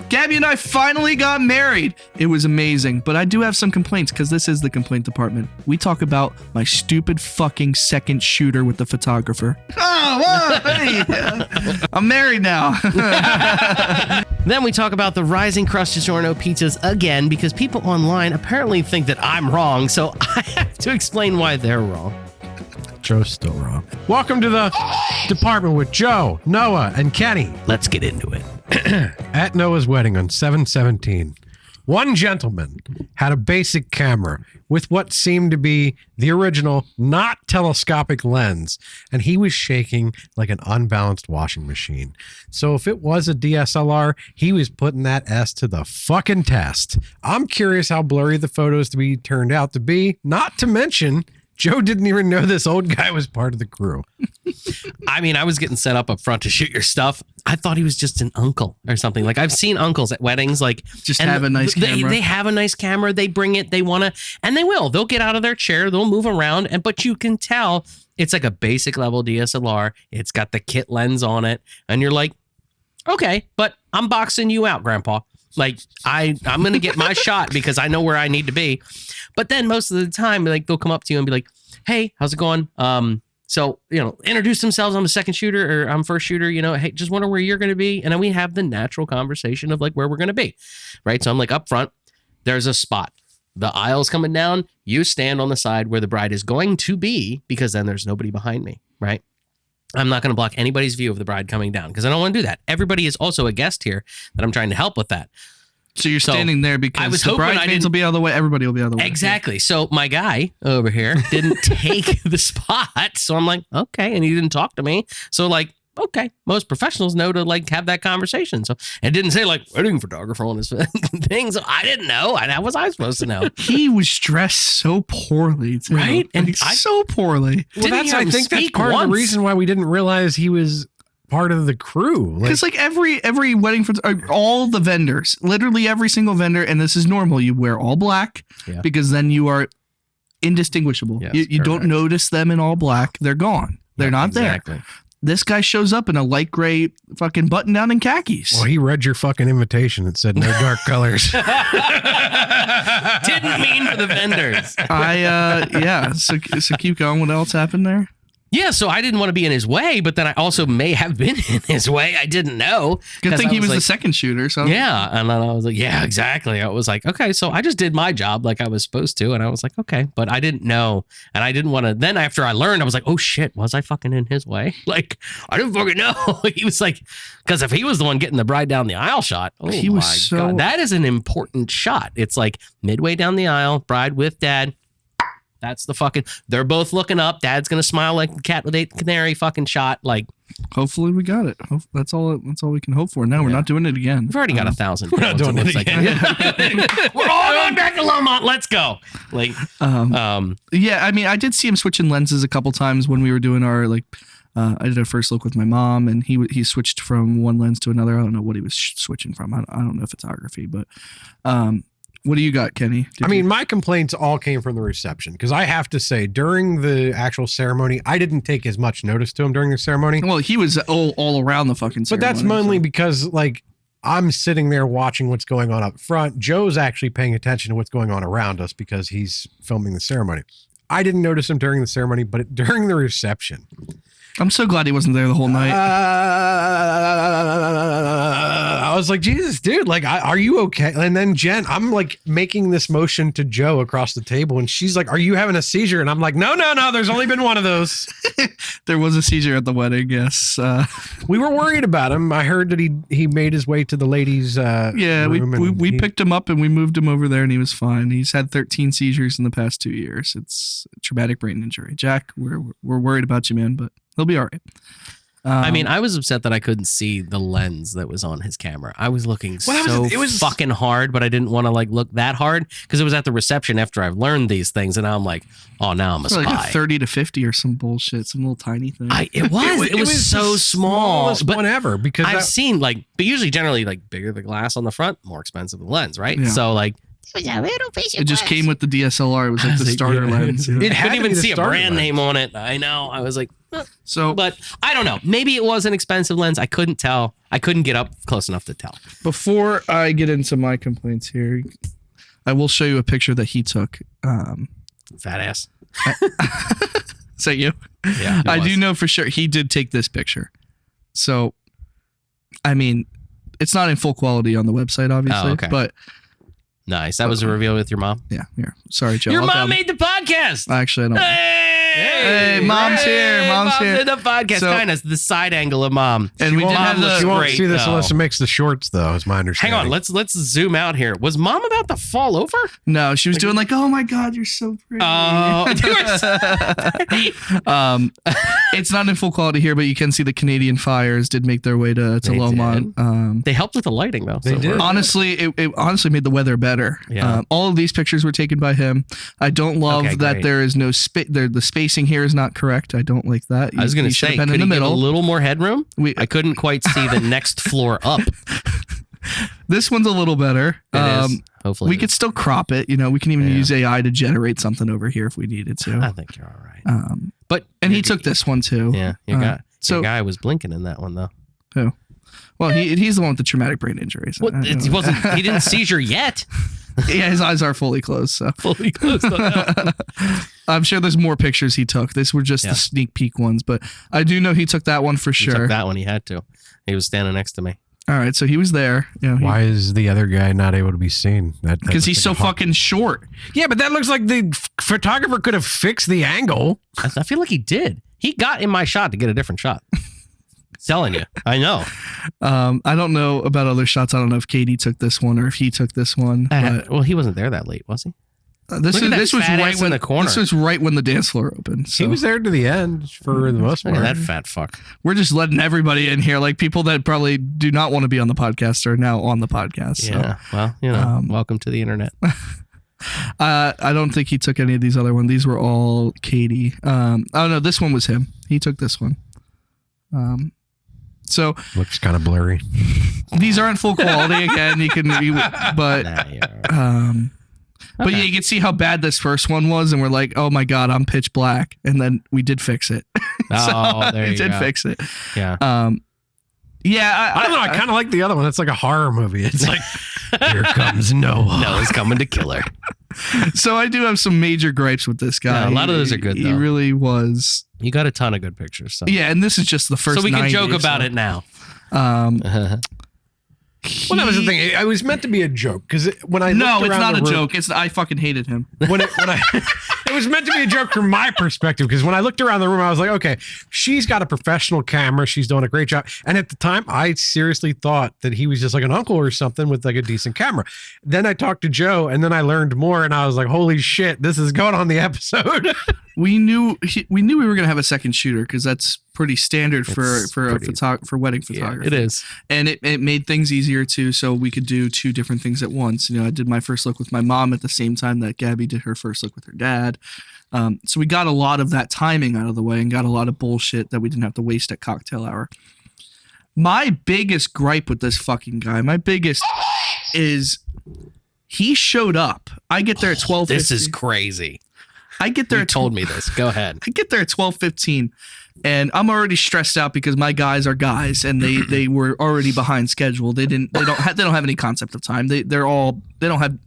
Gabby and I finally got married. It was amazing, but I do have some complaints because this is the complaint department. We talk about my stupid fucking second shooter with the photographer. Oh, well, hey, I'm married now. Then we talk about the rising crust DiGiorno pizzas again because people online apparently think that I'm wrong, so I have to explain why they're wrong. Joe's still wrong. Welcome to the department with Joe, Noah, and Kenny. Let's get into it. At Noah's wedding on 7/17, one gentleman had a basic camera with what seemed to be the original, not telescopic lens, and he was shaking like an unbalanced washing machine. So if it was a DSLR, he was putting that S to the fucking test. I'm curious how blurry the photos turned out to be, not to mention Joe didn't even know this old guy was part of the crew. I mean, I was getting set up front to shoot your stuff. I thought he was just an uncle or something. Like, I've seen uncles at weddings, like, just have a nice camera. They have a nice camera. They bring it. They want to, and they will. They'll get out of their chair. They'll move around. But you can tell it's like a basic level DSLR. It's got the kit lens on it. And you're like, okay, but I'm boxing you out, Grandpa. Like, I'm going to get my shot because I know where I need to be. But then most of the time, like, they'll come up to you and be like, hey, how's it going? So, introduce themselves. I'm a second shooter or I'm first shooter, hey, just wonder where you're going to be. And then we have the natural conversation of like where we're going to be. Right. So I'm like up front, there's a spot. The aisle's coming down. You stand on the side where the bride is going to be because then there's nobody behind me. Right. I'm not going to block anybody's view of the bride coming down because I don't want to do that. Everybody is also a guest here that I'm trying to help with that. So you're standing there because the bridesmaids will be out of the way. Everybody will be out of the way. Exactly. So my guy over here didn't take the spot. So I'm like, okay. And he didn't talk to me. So like, okay. Most professionals know to like have that conversation. So it didn't say like wedding photographer on his thing. So I didn't know. How was I supposed to know? He was dressed so poorly. Too. Right. And so poorly. Well, I think that's part of the reason why we didn't realize he was part of the crew. Because like every wedding all the vendors, literally every single vendor, and this is normal, you wear all black because then you are indistinguishable. Yes, you don't notice them in all black. They're gone. They're not there. This guy shows up in a light gray fucking button down and khakis. Well, he read your fucking invitation that said no dark colors. Didn't mean for the vendors. So keep going. What else happened there? Yeah, so I didn't want to be in his way, but then I also may have been in his way. I didn't know. Good thing he was the second shooter. So yeah, and then I was like, yeah, exactly. I was like, okay, so I just did my job like I was supposed to, and I was like, okay, but I didn't know, and I didn't want to. Then after I learned, I was like, oh shit, was I fucking in his way? Like I didn't fucking know. He was like, because if he was the one getting the bride down the aisle shot, he was God, that is an important shot. It's like midway down the aisle, bride with dad. That's the fucking, they're both looking up. Dad's going to smile like the cat with a canary fucking shot. Like, hopefully we got it. That's all we can hope for. No, we're not doing it again. We've already got 1,000. We're not doing it again. We're all going back to Lomont. Let's go. Like, yeah, I mean, I did see him switching lenses a couple times when we were doing our, like, I did a first look with my mom and he switched from one lens to another. I don't know what he was switching from. I don't know photography, but, what do you got, Kenny? My complaints all came from the reception because I have to say during the actual ceremony, I didn't take as much notice to him during the ceremony. Well, he was all around the fucking ceremony. But that's mainly because like I'm sitting there watching what's going on up front. Joe's actually paying attention to what's going on around us because he's filming the ceremony. I didn't notice him during the ceremony, but during the reception. I'm so glad he wasn't there the whole night. I was like, Jesus, dude, like, are you okay? And then Jen, I'm like making this motion to Joe across the table, and she's like, are you having a seizure? And I'm like, no, there's only been one of those. There was a seizure at the wedding, yes. We were worried about him. I heard that he made his way to the ladies' room. We picked him up and we moved him over there, and he was fine. He's had 13 seizures in the past 2 years. It's a traumatic brain injury. Jack, we're worried about you, man, but he'll be all right. I was upset that I couldn't see the lens that was on his camera. I was looking it was fucking hard, but I didn't want to like look that hard because it was at the reception after I've learned these things, and now I'm like, oh, now I'm a spy. Like a 30 to 50 or some bullshit, some little tiny thing. It was so small, but whatever. Because I've seen but usually generally like bigger the glass on the front, more expensive the lens, right? Yeah. So like. It just came with the DSLR. It was like the starter lens. It couldn't even see a brand name on it. I know. I was like, So But I don't know. Maybe it was an expensive lens. I couldn't tell. I couldn't get up close enough to tell. before I get into my complaints here, I will show you a picture that he took. Fat ass. Is that you? Yeah. I do know for sure he did take this picture. So, I mean, it's not in full quality on the website, obviously. Oh, okay. But Nice. That was a reveal with your mom. yeah, here. Sorry, Joe. Your I'll mom down- made the podcast. Actually, I don't. Hey, Mom's here. Mom's here. in the podcast. So- Kind of the side angle of mom. And we did Mom have looks You won't great, see this though. unless it makes the shorts, though, is my Hang understanding. on. Let's zoom out here. Was mom about to fall over? No, she was doing like, oh my God, you're so pretty. Oh, It's not in full quality here, but you can see the Canadian Fires did make their way to They Lomont. they helped with the lighting though. They so did. far. Honestly, it honestly made the weather better. Yeah. All of these pictures were taken by him. I don't love Okay, that great. there is no the spacing here is not correct. I don't like that. I was going to He should say, have could been in he the give a middle. little more headroom? We- I couldn't quite see the next floor up. This one's a little better. It is. Hopefully, We it could is. still crop it. You know, we can even Yeah. use AI to generate something over here if we needed I to. think you're all right. But and he took this one too. Yeah, your so- guy was blinking in that one though. Well, he's the one with the traumatic brain injuries. What? He wasn't. He didn't seizure yet. Yeah, his eyes are fully closed. So Fully closed. I'm sure there's more pictures he took. These were just Yeah. the sneak peek ones, but I do know he took that one for He sure. took that one. He had to. He was standing next to me. All right, so he was there. You know, Why is the other guy not able to be seen? because he's so fucking short. Yeah, but that looks like the photographer could have fixed the angle. I feel like he did. He got in my shot to get a different shot. Telling you, I know. I don't know about other shots. I don't know if Katie took this one or if he took this one. But Well, he wasn't there that late, was he? this Look at that was fat right ass when in the corner. this was right when the dance floor opened. So He was there to the end for the most Look part. at that fat fuck. we're just letting everybody in here, like people that probably do not want to be on the podcast are now on the podcast. So. Yeah. Well, you know, welcome to the internet. I don't think he took any of these other ones. These were all Katie. Oh no, this one was him. He took this one. So Looks kind of blurry. these aren't full quality again. But Nah, you're all right. but yeah, you can see how bad this first one was, and we're like, oh my God, I'm pitch black, and then we did fix it. Oh, there we you did go. fix it. Yeah. I don't know. I kind of like the other one. It's like a horror movie. It's like, here comes Noah. Noah's coming to kill her. So I do have some major gripes with this guy. Yeah, a lot of those are good, He though. really was. You got a ton of good pictures. So, Yeah, and this is just the first. so we can 90, joke about so, it now. Well, that was the thing. It was meant to be a joke because when I No, looked it's around not the a room- joke. It's I fucking hated him. It was meant to be a joke from my perspective because when I looked around the room, I was like, okay, she's got a professional camera. She's doing a great job. And at the time, I seriously thought that he was just like an uncle or something with like a decent camera. Then I talked to Joe and then I learned more and I was like, holy shit, this is going on the episode. We knew we were gonna have a second shooter because that's pretty standard for It's for pretty- for wedding Yeah, photography. it is. And it made things easier too, so we could do two different things at once. You know, I did my first look with my mom at the same time that Gabby did her first look with her dad. So we got a lot of that timing out of the way and got a lot of bullshit that we didn't have to waste at cocktail hour. My biggest gripe with this fucking guy, is he showed up. I get there at 12:50. This is crazy. I get there You at told me this. Go ahead. I get there at 12:15 and I'm already stressed out because my guys are guys and they were already behind schedule. They don't have any concept of time. They don't have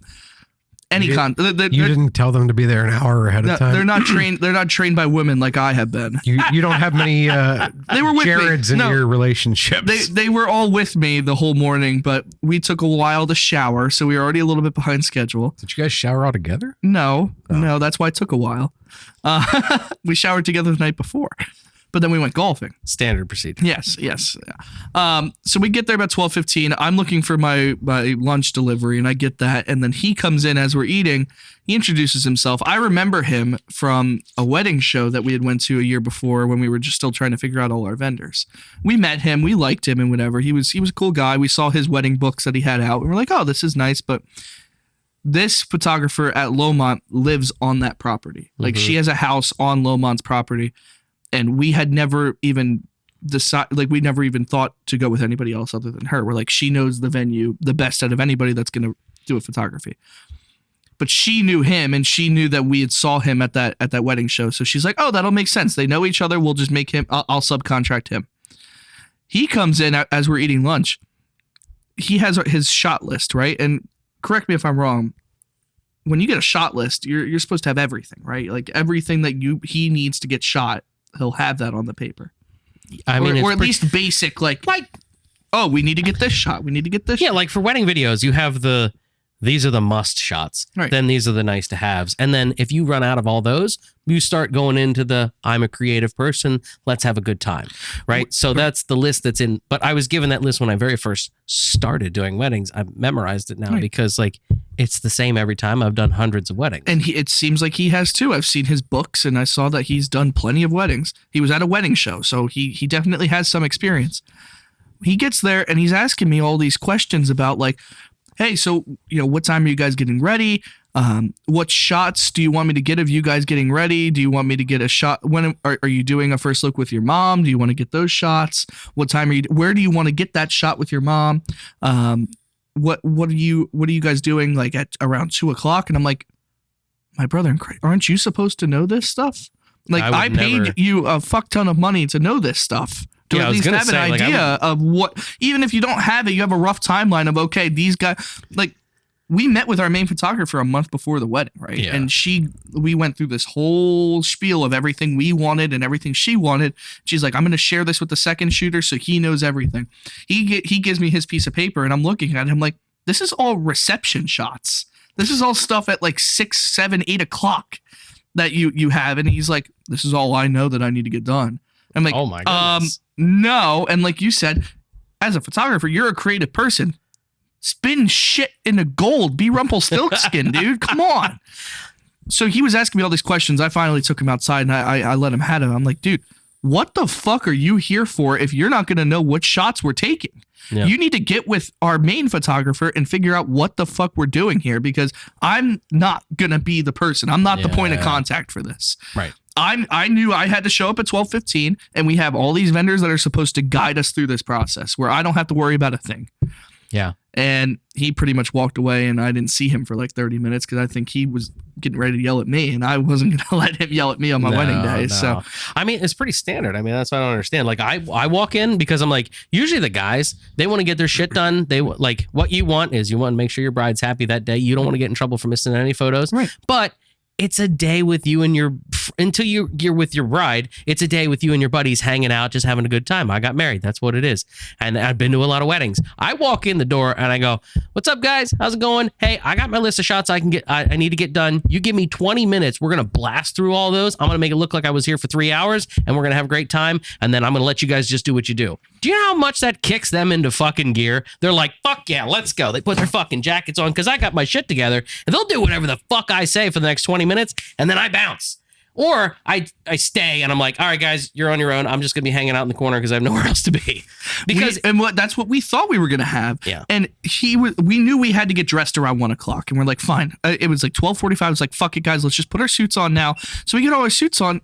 any You they're didn't tell them to be there an hour ahead of time. they're not trained by women like I have been. You don't have many They were with me. Jareds in No. your relationships. They were all with me the whole morning, but we took a while to shower, so we were already a little bit behind schedule. Did you guys shower all together? No, that's why it took a while. We showered together the night before, but then we went golfing. Standard procedure. Yes. So we get there about 12:15. I'm looking for my lunch delivery, and I get that. And then he comes in as we're eating. He introduces himself. I remember him from a wedding show that we had went to a year before when we were just still trying to figure out all our vendors. We met him. We liked him and whatever. He was a cool guy. We saw his wedding books that he had out. We were like, oh, this is nice. But this photographer at Lomont lives on that property. Like she has a house on Lomont's property. And we had never even we never even thought to go with anybody else other than her. We're like, she knows the venue the best out of anybody that's going to do a photography. but she knew him and she knew that we had saw him at that wedding show. So she's like, oh, that'll make sense. They know each other. We'll just make him, I'll subcontract him. He comes in as we're eating lunch. He has his shot list, right? And correct me if I'm wrong. When you get a shot list, you're supposed to have everything, right? Like everything that he needs to get shot, he'll have that on the paper. I mean, or at least basic, like, oh, we need to get this shot. We need to get this. Yeah, like for wedding videos, you have these are the must shots. Right. Then these are the nice to haves. And then if you run out of all those, you start going into the I'm a creative person. Let's have a good time. Right. So that's the list that's in. But I was given that list when I very first started doing weddings. I've memorized it now because like it's the same every time. I've done hundreds of weddings. And it seems like he has too. I've seen his books and I saw that he's done plenty of weddings. He was at a wedding show. So he definitely has some experience. He gets there and he's asking me all these questions about like, hey, so, what time are you guys getting ready? What shots do you want me to get of you guys getting ready? Do you want me to get a shot? When are you doing a first look with your mom? Do you want to get those shots? What time where do you want to get that shot with your mom? What are you guys doing like at around 2:00? And I'm like, my brother, aren't you supposed to know this stuff? Like I paid you a fuck ton of money to know this stuff. To at least have an idea of what, even if you don't have it, you have a rough timeline of, okay, these guys, like we met with our main photographer a month before the wedding, right? Yeah. And we went through this whole spiel of everything we wanted and everything she wanted. She's like, I'm going to share this with the second shooter so he knows everything. He gives me his piece of paper and I'm looking at it. I'm like, this is all reception shots. This is all stuff at like 6, 7, 8 o'clock that you have. And he's like, this is all I know that I need to get done. I'm like, oh my goodness. No. And like you said, as a photographer, you're a creative person. Spin shit into gold. Be Rumpelstiltskin, dude. Come on. So he was asking me all these questions. I finally took him outside and I let him have it. I'm like, dude, what the fuck are you here for if you're not going to know what shots we're taking? Yeah. You need to get with our main photographer and figure out what the fuck we're doing here because I'm not going to be the person. I'm not the point of contact for this. Right. I knew I had to show up at 12:15 and we have all these vendors that are supposed to guide us through this process where I don't have to worry about a thing. Yeah. And he pretty much walked away and I didn't see him for like 30 minutes because I think he was getting ready to yell at me and I wasn't going to let him yell at me on my wedding day. No. So, I mean, it's pretty standard. I mean, that's what I don't understand. Like I walk in because I'm like, usually the guys, they want to get their shit done. They like what you want is you want to make sure your bride's happy that day. You don't want to get in trouble for missing any photos. Right. But it's a day with you and until you're with your bride, it's a day with you and your buddies hanging out, just having a good time. I got married. That's what it is. And I've been to a lot of weddings. I walk in the door and I go, what's up, guys? How's it going? Hey, I got my list of shots I need to get done. You give me 20 minutes. We're going to blast through all those. I'm going to make it look like I was here for 3 hours and we're going to have a great time. And then I'm going to let you guys just do what you do. Do you know how much that kicks them into fucking gear? They're like, fuck yeah, let's go. They put their fucking jackets on because I got my shit together and they'll do whatever the fuck I say for the next 20 minutes and then I bounce. Or I stay and I'm like, all right, guys, you're on your own. I'm just going to be hanging out in the corner because I have nowhere else to be. That's what we thought we were going to have. Yeah. And we knew we had to get dressed around 1:00 and we're like, fine. It was like 12:45. I was like, fuck it, guys. Let's just put our suits on now. So we get all our suits on.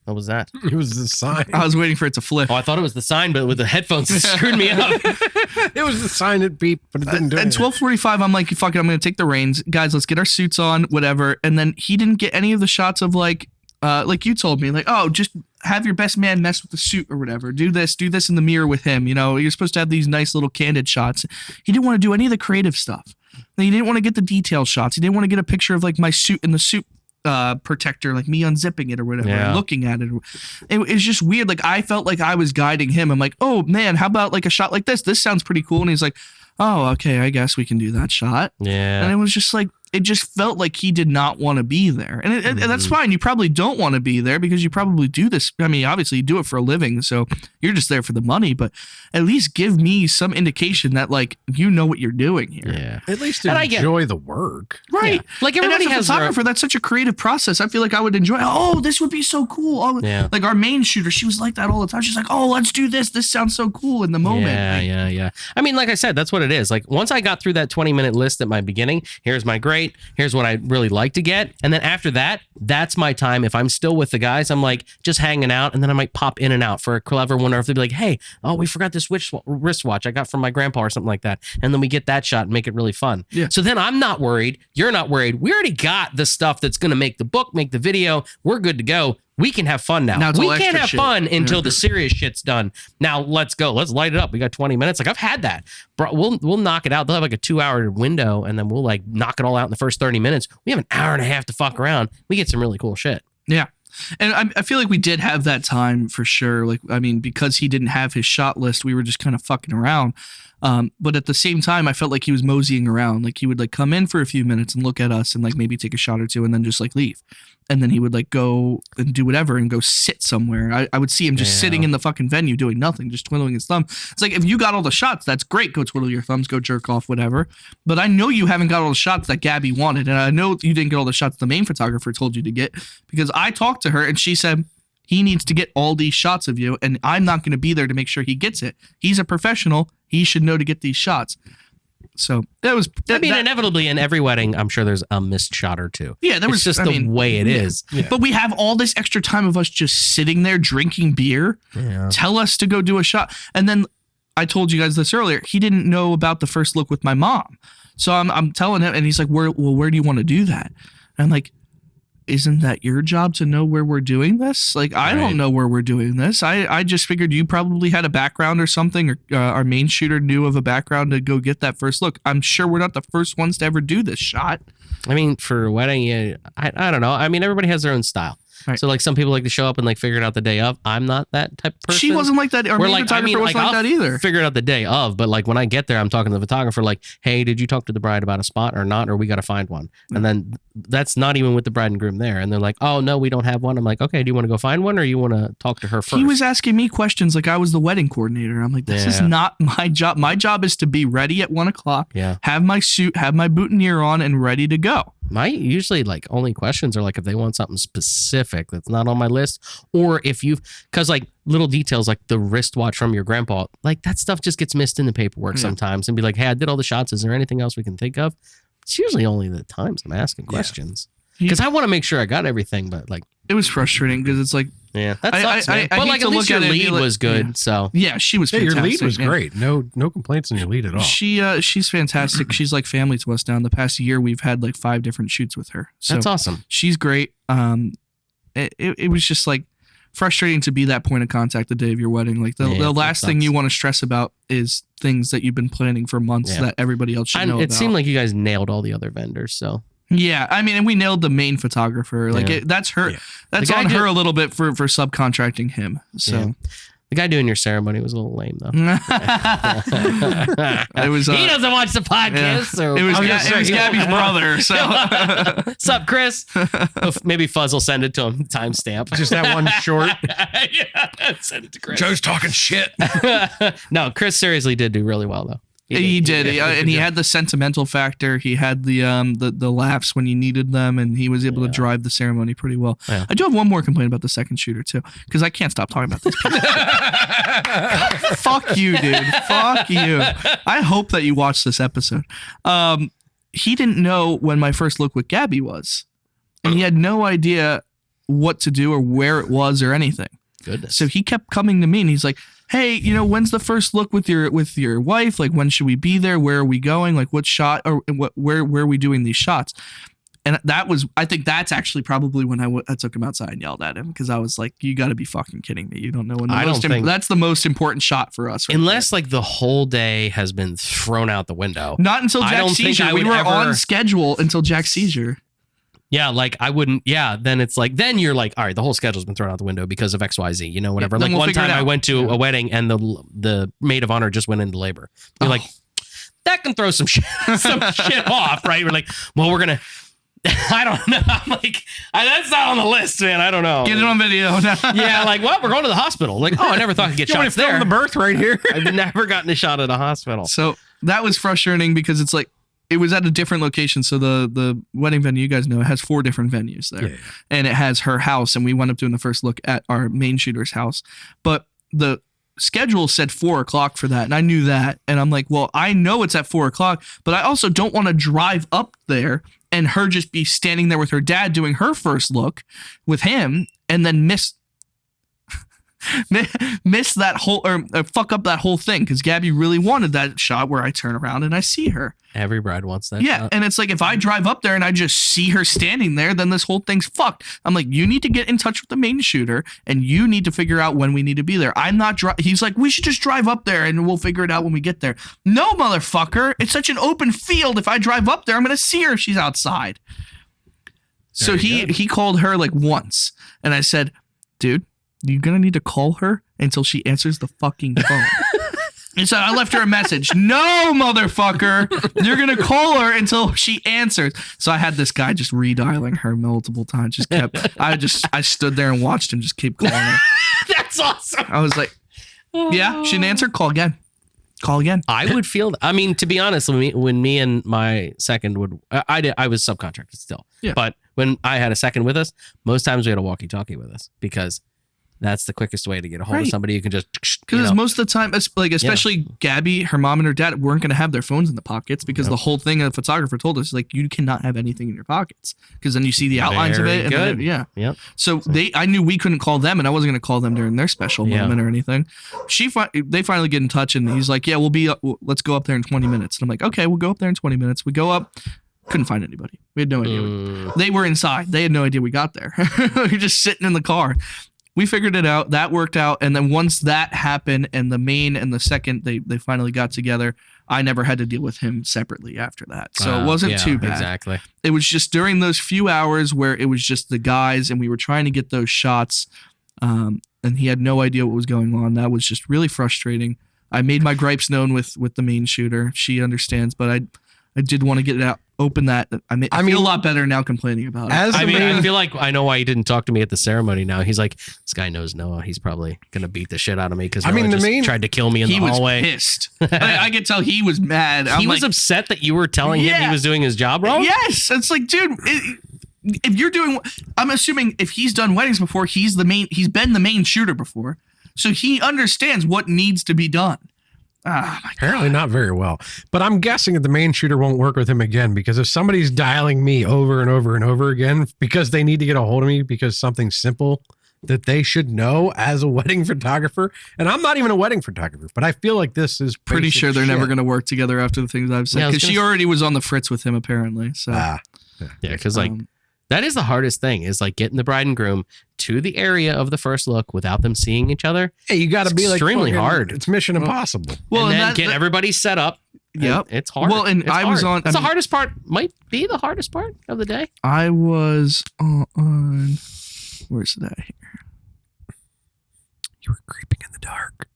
What was that? It was the sign. I was waiting for it to flip. Oh, I thought it was the sign, but with the headphones, it screwed me up. It was the sign that beeped, but it didn't do it. At 12:45, I'm like, fuck it, I'm going to take the reins. Guys, let's get our suits on, whatever. And then he didn't get any of the shots of like you told me, like, oh, just have your best man mess with the suit or whatever. Do this in the mirror with him. You're supposed to have these nice little candid shots. He didn't want to do any of the creative stuff. He didn't want to get the detail shots. He didn't want to get a picture of like my suit in the suit protector, like me unzipping it or whatever, and looking at it. It was just weird. Like I felt like I was guiding him. I'm like, oh man, how about like a shot like this? This sounds pretty cool. And he's like, oh, okay, I guess we can do that shot. Yeah. And it was just like, it just felt like he did not want to be there. And, and that's fine. You probably don't want to be there because you probably do this. I mean, obviously you do it for a living, so you're just there for the money, but at least give me some indication that like, you know what you're doing here. Yeah. At least enjoy the work. Right. Yeah. Like everybody and as a photographer, that's such a creative process. I feel like I would enjoy, oh, this would be so cool. Oh, yeah. Like our main shooter, she was like that all the time. She's like, oh, let's do this. This sounds so cool in the moment. Yeah. I mean, like I said, that's what it is. Like once I got through that 20-minute list at my beginning, here's my great, here's what I'd really like to get. And then after that, that's my time. If I'm still with the guys, I'm like just hanging out, and then I might pop in and out for a clever one, or if they'd be like, hey, oh, we forgot this wristwatch I got from my grandpa or something like that. And then we get that shot and make it really fun. Yeah. So then I'm not worried. You're not worried. We already got the stuff that's going to make the book, make the video. We're good to go. We can have fun now. Now it's We all can't extra have shit. fun until the serious shit's done. Now let's go. Let's light it up. We got 20 minutes. Like I've had that. Bro, we'll knock it out. They'll have like a 2-hour window, and then we'll like knock it all out in the first 30 minutes. We have an hour and a half to fuck around. We get some really cool shit. Yeah. And I feel like we did have that time for sure. Like, I mean, because he didn't have his shot list, we were just kind of fucking around. But at the same time, I felt like he was moseying around. Like he would like come in for a few minutes and look at us and like maybe take a shot or two and then just like leave. And then he would like go and do whatever and go sit somewhere. I would see him just sitting in the fucking venue doing nothing, just twiddling his thumb. It's like, if you got all the shots, that's great. Go twiddle your thumbs, go jerk off, whatever. But I know you haven't got all the shots that Gabby wanted. And I know you didn't get all the shots the main photographer told you to get, because I talked to her and she said, he needs to get all these shots of you, and I'm not going to be there to make sure he gets it. He's a professional. He should know to get these shots. So that was. Inevitably in every wedding, I'm sure there's a missed shot or two. Yeah, there was just the way it is. Yeah. But we have all this extra time of us just sitting there drinking beer. Yeah. Tell us to go do a shot, and then I told you guys this earlier. He didn't know about the first look with my mom, so I'm telling him, and he's like, where do you want to do that?" And I'm like, isn't that your job to know where we're doing this? Like, I don't know where we're doing this. I just figured you probably had a background or something, or our main shooter knew of a background to go get that first look. I'm sure we're not the first ones to ever do this shot. I mean, for a wedding, yeah, I don't know. I mean, everybody has their own style. Right. So like some people like to show up and like figure it out the day of. I'm not that type of person. She wasn't like that. Our main photographer wasn't like that either. Figure it out the day of, but like when I get there, I'm talking to the photographer like, hey, did you talk to the bride about a spot or not? Or we got to find one. And then that's not even with the bride and groom there. And they're like, oh no, we don't have one. I'm like, okay, do you want to go find one or you want to talk to her first? He was asking me questions like I was the wedding coordinator. I'm like, this is not my job. My job is to be ready at 1:00. Yeah. Have my suit, have my boutonniere on, and ready to go. My usually like only questions are like if they want something specific that's not on my list, or if you've, because like little details like the wristwatch from your grandpa, like that stuff just gets missed in the paperwork sometimes, and be like, hey, I did all the shots. Is there anything else we can think of? It's usually only the times I'm asking questions because I want to make sure I got everything, but like it was frustrating because it's like, yeah, that sucks, man. I But hate like to at least look at your it and lead be like- was good, yeah. so Yeah, she was fantastic. Your lead was Yeah. great. No complaints on your lead at all. She's fantastic. She's like family to us now. In the past year, we've had like 5 different shoots with her. So that's awesome. she's great. It was just like frustrating to be that point of contact the day of your wedding. Like the last thing you want to stress about is things that you've been planning for months that everybody else should know It about. seemed like you guys nailed all the other vendors, so. Yeah, I mean, and we nailed the main photographer. Like that's her. Yeah. That's on her a little bit for subcontracting him. So the guy doing your ceremony was a little lame though. it was. He doesn't watch the podcast, Yeah. so It was Gabby's brother. So Sup, Chris? Maybe Fuzz will send it to him. Timestamp. Just that one short. Yeah, send it to Chris. Joe's talking shit. No, Chris seriously did do really well though. he did, and he had the sentimental factor. He had the laughs when you needed them, and he was able to drive the ceremony pretty well. Yeah. I do have one more complaint about the second shooter too, because I can't stop talking about this. Fuck you, dude. Fuck you. I hope that you watch this episode. He didn't know when my first look with Gabby was, and he had no idea what to do or where it was or anything. Goodness. So he kept coming to me and he's like, hey, when's the first look with your wife? Like, when should we be there? Where are we going? Like, what shot or where are we doing these shots? And I think that's actually probably when I took him outside and yelled at him, because I was like, you got to be fucking kidding me. You don't know when that's the most important shot for us. Right Unless like the whole day has been thrown out the window. Not until Jack's seizure. We were on schedule until Jack's seizure. Yeah, like I wouldn't. Yeah, then it's like you're like, all right, the whole schedule's been thrown out the window because of XYZ, whatever. Like one time I went to a wedding and the maid of honor just went into labor. You're like, that can throw some shit off, right? We're like, well, we're gonna. I don't know. I'm like, that's not on the list, man. I don't know. Get it on video. Yeah, like, well, we're going to the hospital. Like, oh, I never thought I'd get shots there. The birth right here. I've never gotten a shot at a hospital. So that was frustrating because it's like, it was at a different location. So the wedding venue, you guys know, it has 4 different venues there. And it has her house. And we wound up doing the first look at our main shooter's house. But schedule said 4:00 for that, and I knew that, and I'm like, well, I know it's at 4:00, but I also don't want to drive up there and her just be standing there with her dad doing her first look with him, and then miss that whole or fuck up that whole thing, because Gabby really wanted that shot where I turn around and I see her. Every bride wants that. Yeah, shot. and it's like if I drive up there and I just see her standing there, then this whole thing's fucked. I'm like, you need to get in touch with the main shooter, and you need to figure out when we need to be there. I'm not. He's like, we should just drive up there and we'll figure it out when we get there. No, motherfucker! It's such an open field. If I drive up there, I'm gonna see her if she's outside. So he called her like once, and I said, dude, you're gonna need to call her until she answers the fucking phone. And so I left her a message. No, motherfucker. You're going to call her until she answers. So I had this guy just redialing her multiple times. I stood there and watched him just keep calling her. That's awesome. I was like, yeah, she didn't answer. Call again. Call again. I would feel, I mean, to be honest, when me and my second would, I was subcontracted still. Yeah. But when I had a second with us, most times we had a walkie-talkie with us because that's the quickest way to get a hold of somebody. You can just, because most of the time, like especially Gabby, her mom and her dad weren't going to have their phones in the pockets, because the whole thing a photographer told us, like, you cannot have anything in your pockets, because then you see the outlines of it. And then, Yep. So I knew we couldn't call them, and I wasn't going to call them during their special moment or anything. They finally get in touch, and he's like, yeah, let's go up there in 20 minutes. And I'm like, okay, we'll go up there in 20 minutes. We go up. Couldn't find anybody. We had no idea. They were inside. They had no idea we got there. We were just sitting in the car. We figured it out. That worked out. And then once that happened and the main and the second, they finally got together, I never had to deal with him separately after that. So it wasn't too bad. Exactly. It was just during those few hours where it was just the guys and we were trying to get those shots, and he had no idea what was going on. That was just really frustrating. I made my gripes known with the main shooter. She understands, but I did want to get it out. Open that. I feel a lot better now complaining about it. I feel like I know why he didn't talk to me at the ceremony now. He's like, this guy knows Noah. He's probably going to beat the shit out of me because Noah tried to kill me in the hallway. He was pissed. I could tell he was mad. He was upset that you were telling him he was doing his job wrong? Yes. It's like, dude, if you're doing, I'm assuming if he's done weddings before, he's been the main shooter before. So he understands what needs to be done. Apparently not very well. But I'm guessing that the main shooter won't work with him again, because if somebody's dialing me over and over and over again because they need to get a hold of me because something simple that they should know as a wedding photographer, and I'm not even a wedding photographer, but I feel like this is pretty sure they're never going to work together after the things I've said, because she already was on the fritz with him apparently. So because that is the hardest thing, is like getting the bride and groom to the area of the first look without them seeing each other. Hey, you got to be extremely hard. It's mission impossible. Well, and then get everybody set up. Yep. It's hard. Well, and I was on. It's the hardest part. Might be the hardest part of the day. I was on. Where's that here? You were creeping in the dark.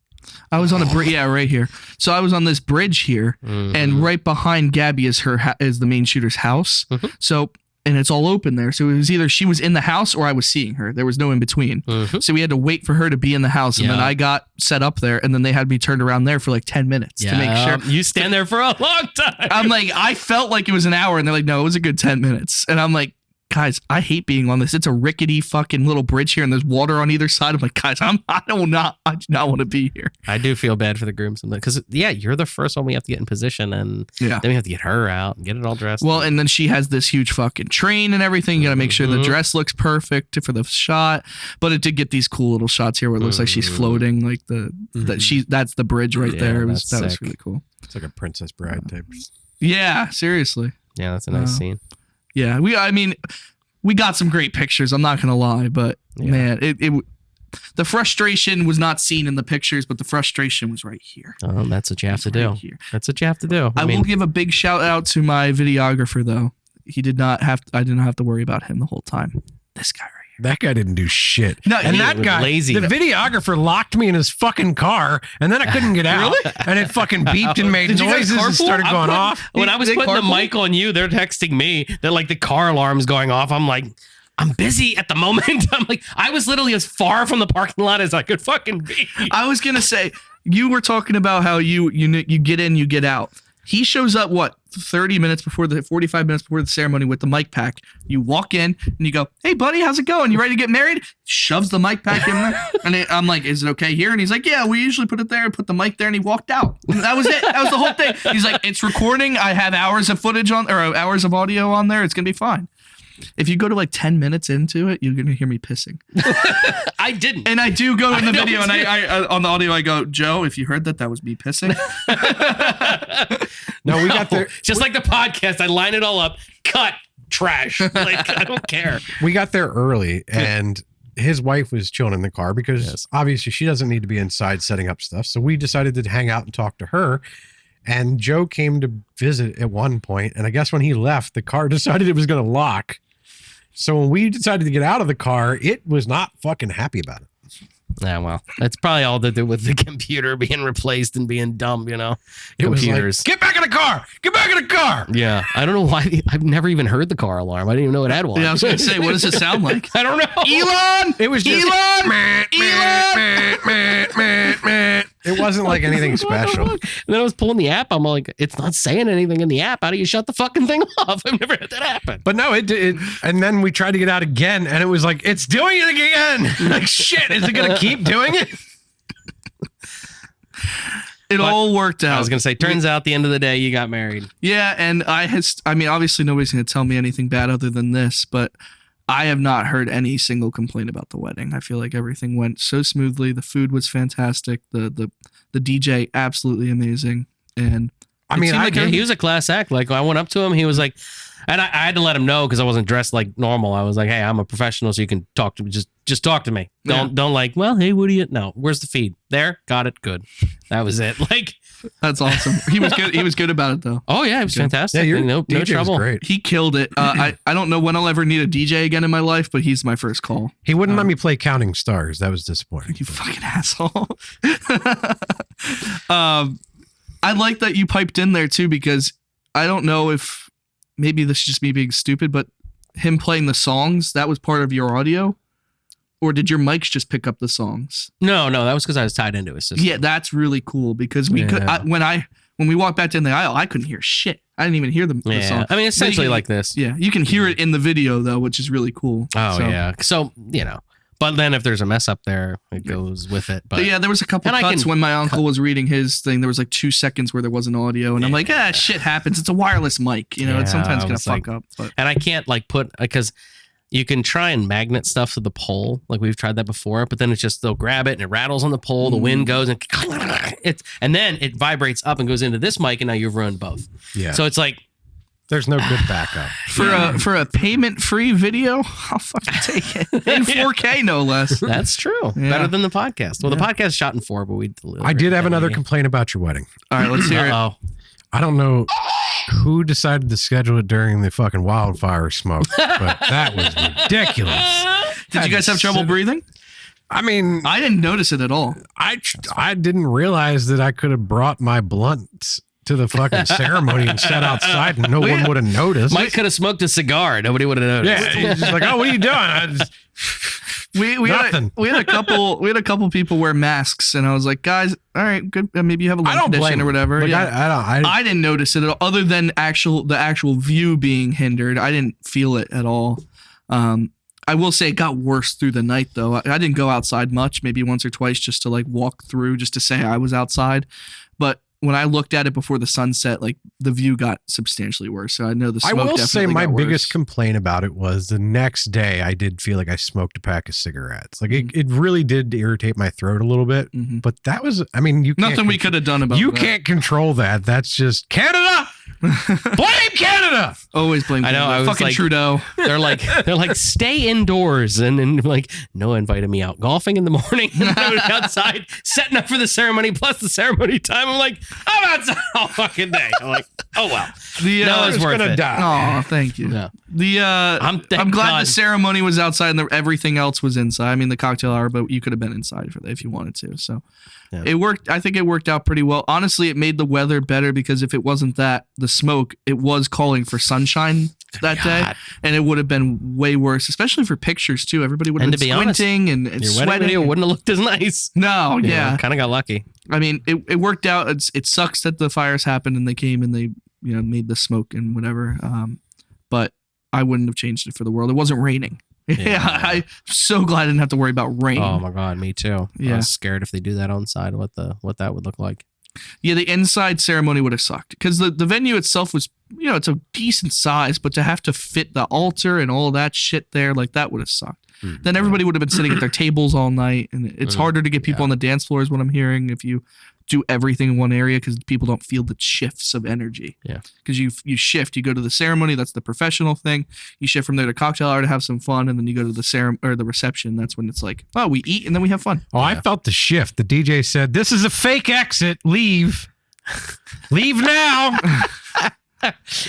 I was on a bridge. Yeah, right here. So I was on this bridge here, and right behind Gabby is the main shooter's house. So. And it's all open there. So it was either she was in the house or I was seeing her. There was no in between. So we had to wait for her to be in the house. And then I got set up there. And then they had me turned around there for like 10 minutes to make sure. You stand there for a long time. I'm like, I felt like it was an hour. And they're like, no, it was a good 10 minutes. And I'm like, guys, I hate being on this. It's a rickety fucking little bridge here and there's water on either side. I'm like, guys, I do not want to be here. I do feel bad for the groom sometimes because you're the first one we have to get in position, and then we have to get her out and get it all dressed. Well, and then she has this huge fucking train and everything. You got to make sure the dress looks perfect for the shot. But it did get these cool little shots here where it looks like she's floating, like that's the bridge right there. That was really cool. It's like a Princess Bride type. Yeah, seriously. Yeah, that's a nice scene. Yeah, we got some great pictures. I'm not gonna lie, but man, the frustration was not seen in the pictures, but the frustration was right here. Oh, that's what you have to do. That's what you have to do. I will give a big shout out to my videographer, though. I did not have to worry about him the whole time. This guy right here. That guy didn't do shit. No, and that guy, lazy. The videographer locked me in his fucking car, and then I couldn't get out. Really? And it fucking beeped and made noises and started going off. When I was putting the mic on you, they're texting me that like the car alarm's going off. I'm like, I'm busy at the moment. I'm like, I was literally as far from the parking lot as I could fucking be. I was gonna say, you were talking about how you get in, you get out. He shows up, 30 minutes before 45 minutes before the ceremony with the mic pack. You walk in and you go, "Hey buddy, how's it going? You ready to get married?" Shoves the mic pack in there. And I'm like, "Is it okay here?" And he's like, "Yeah, we usually put it there," put the mic there, and he walked out. And that was it. That was the whole thing. He's like, "It's recording. I have hours of footage on, or hours of audio on there. It's going to be fine." If you go to like 10 minutes into it, you're going to hear me pissing. I didn't. And I do go in the video and I on the audio, I go, "Joe, if you heard that, that was me pissing." No, we got there. Just like the podcast, I line it all up, cut, trash. Like, I don't care. We got there early, and his wife was chilling in the car because obviously she doesn't need to be inside setting up stuff. So we decided to hang out and talk to her. And Joe came to visit at one point, and I guess when he left, the car decided it was going to lock. So when we decided to get out of the car, it was not fucking happy about it. Yeah, well, that's probably all to do with the computer being replaced and being dumb, you know? It Computers. was like, "Get back in the car! Get back in the car!" Yeah, I don't know why. I've never even heard the car alarm. I didn't even know it had one. Yeah, I was going to say, what does it sound like? I don't know. Elon! It was just Elon! It wasn't like anything special. And then I was pulling the app. I'm like, it's not saying anything in the app. How do you shut the fucking thing off? I've never had that happen. But no, it did. And then we tried to get out again, and it was like, "It's doing it again." Like, shit, is it going to keep doing it? It all worked out. I was going to say, turns out the end of the day, you got married. Yeah, and I mean, obviously nobody's going to tell me anything bad other than this, but I have not heard any single complaint about the wedding. I feel like everything went so smoothly. The food was fantastic. The DJ, absolutely amazing. And I mean, he was a class act. Like, I went up to him. He was like, and I had to let him know because I wasn't dressed like normal. I was like, "Hey, I'm a professional, so you can talk to me. Just talk to me. Don't like, well, hey, what do you? No, where's the feed? There, got it. Good. That was it. Like, that's awesome. He was good. He was good about it though. Oh yeah, it was fantastic. Yeah, no DJ was trouble. great. He killed it. I don't know when I'll ever need a DJ again in my life, but he's my first call. He wouldn't let me play Counting Stars. That was disappointing. You fucking asshole. I like that you piped in there too, because I don't know if maybe this is just me being stupid, but him playing the songs, that was part of your audio? Or did your mics just pick up the songs? No, that was because I was tied into a system. Yeah, that's really cool because we could when we walked back down the aisle, I couldn't hear shit. I didn't even hear the song. I mean, essentially like this. Yeah, you can hear it in the video though, which is really cool. Oh So- yeah. So, you know, but then if there's a mess up there, it goes with it. But yeah, there was a couple cuts when my uncle was reading his thing. There was like 2 seconds where there wasn't audio, and I'm like, shit happens. It's a wireless mic, you know. It's sometimes gonna fuck up. But and I can't like put because you can try and magnet stuff to the pole, like we've tried that before. But then it's just they'll grab it and it rattles on the pole. The wind goes and then it vibrates up and goes into this mic, and now you've ruined both. Yeah. So it's like. There's no good backup. For a payment-free video, I'll fucking take it in 4K, no less. That's true. Yeah. Better than the podcast. Well, the podcast is shot in 4, but we delivered. I did have another complaint about your wedding. All right, let's hear it. Uh-oh. I don't know who decided to schedule it during the fucking wildfire smoke, but that was ridiculous. Did you guys have trouble breathing? I mean, I didn't notice it at all. I didn't realize that I could have brought my blunts to the fucking ceremony and sat outside and no one would have noticed. Mike could have smoked a cigar. Nobody would have noticed. Yeah, he's just like, "Oh, what are you doing?" We had a couple people wear masks, and I was like, "Guys, all right, good. Maybe you have a lung condition or whatever." Like, yeah. I didn't notice it at all, other than the actual view being hindered. I didn't feel it at all. I will say it got worse through the night, though. I didn't go outside much, maybe once or twice, just to like walk through, just to say I was outside, but. When I looked at it before the sunset, like the view got substantially worse. So I know the smoke I will definitely say my got biggest worse. complaint about it was the next day I did feel like I smoked a pack of cigarettes. Like it really did irritate my throat a little bit. But that was, I mean, you can't nothing we could have done about you that. can't control that. That's just Canada. Blame Canada. Always blame I know. Canada. I was Fucking like, Trudeau. They're like, stay indoors, and like, Noah invited me out golfing in the morning. And I was outside setting up for the ceremony, plus the ceremony time. I'm like, I'm outside all fucking day. I'm like, oh well. Noah's worth gonna it. die. Oh, thank you. Yeah. I'm glad God. the ceremony was outside and everything else was inside. I mean, the cocktail hour, but you could have been inside for that if you wanted to. So it worked. I think it worked out pretty well. Honestly, it made the weather better because if it wasn't that, the smoke, it was calling for sunshine that day, and it would have been way worse, especially for pictures too. Everybody would have been squinting and Your sweating. wedding video wouldn't have looked as nice. No, yeah. Kind of got lucky. I mean, it worked out. It sucks that the fires happened and they came and they made the smoke and whatever. But I wouldn't have changed it for the world. It wasn't raining. Yeah, I'm so glad I didn't have to worry about rain. Oh my God, me too. Yeah. I was scared if they do that on side, what that would look like. Yeah, the inside ceremony would have sucked because the venue itself was, it's a decent size, but to have to fit the altar and all that shit there, like that would have sucked. Then everybody would have been sitting at their tables all night, and it's harder to get people on the dance floor is what I'm hearing if you do everything in one area because people don't feel the shifts of energy. Yeah. Because you shift, you go to the ceremony, that's the professional thing. You shift from there to cocktail hour to have some fun, and then you go to the reception. That's when it's like, oh, we eat and then we have fun. Oh, I felt the shift. The DJ said, "This is a fake exit. Leave. Leave now."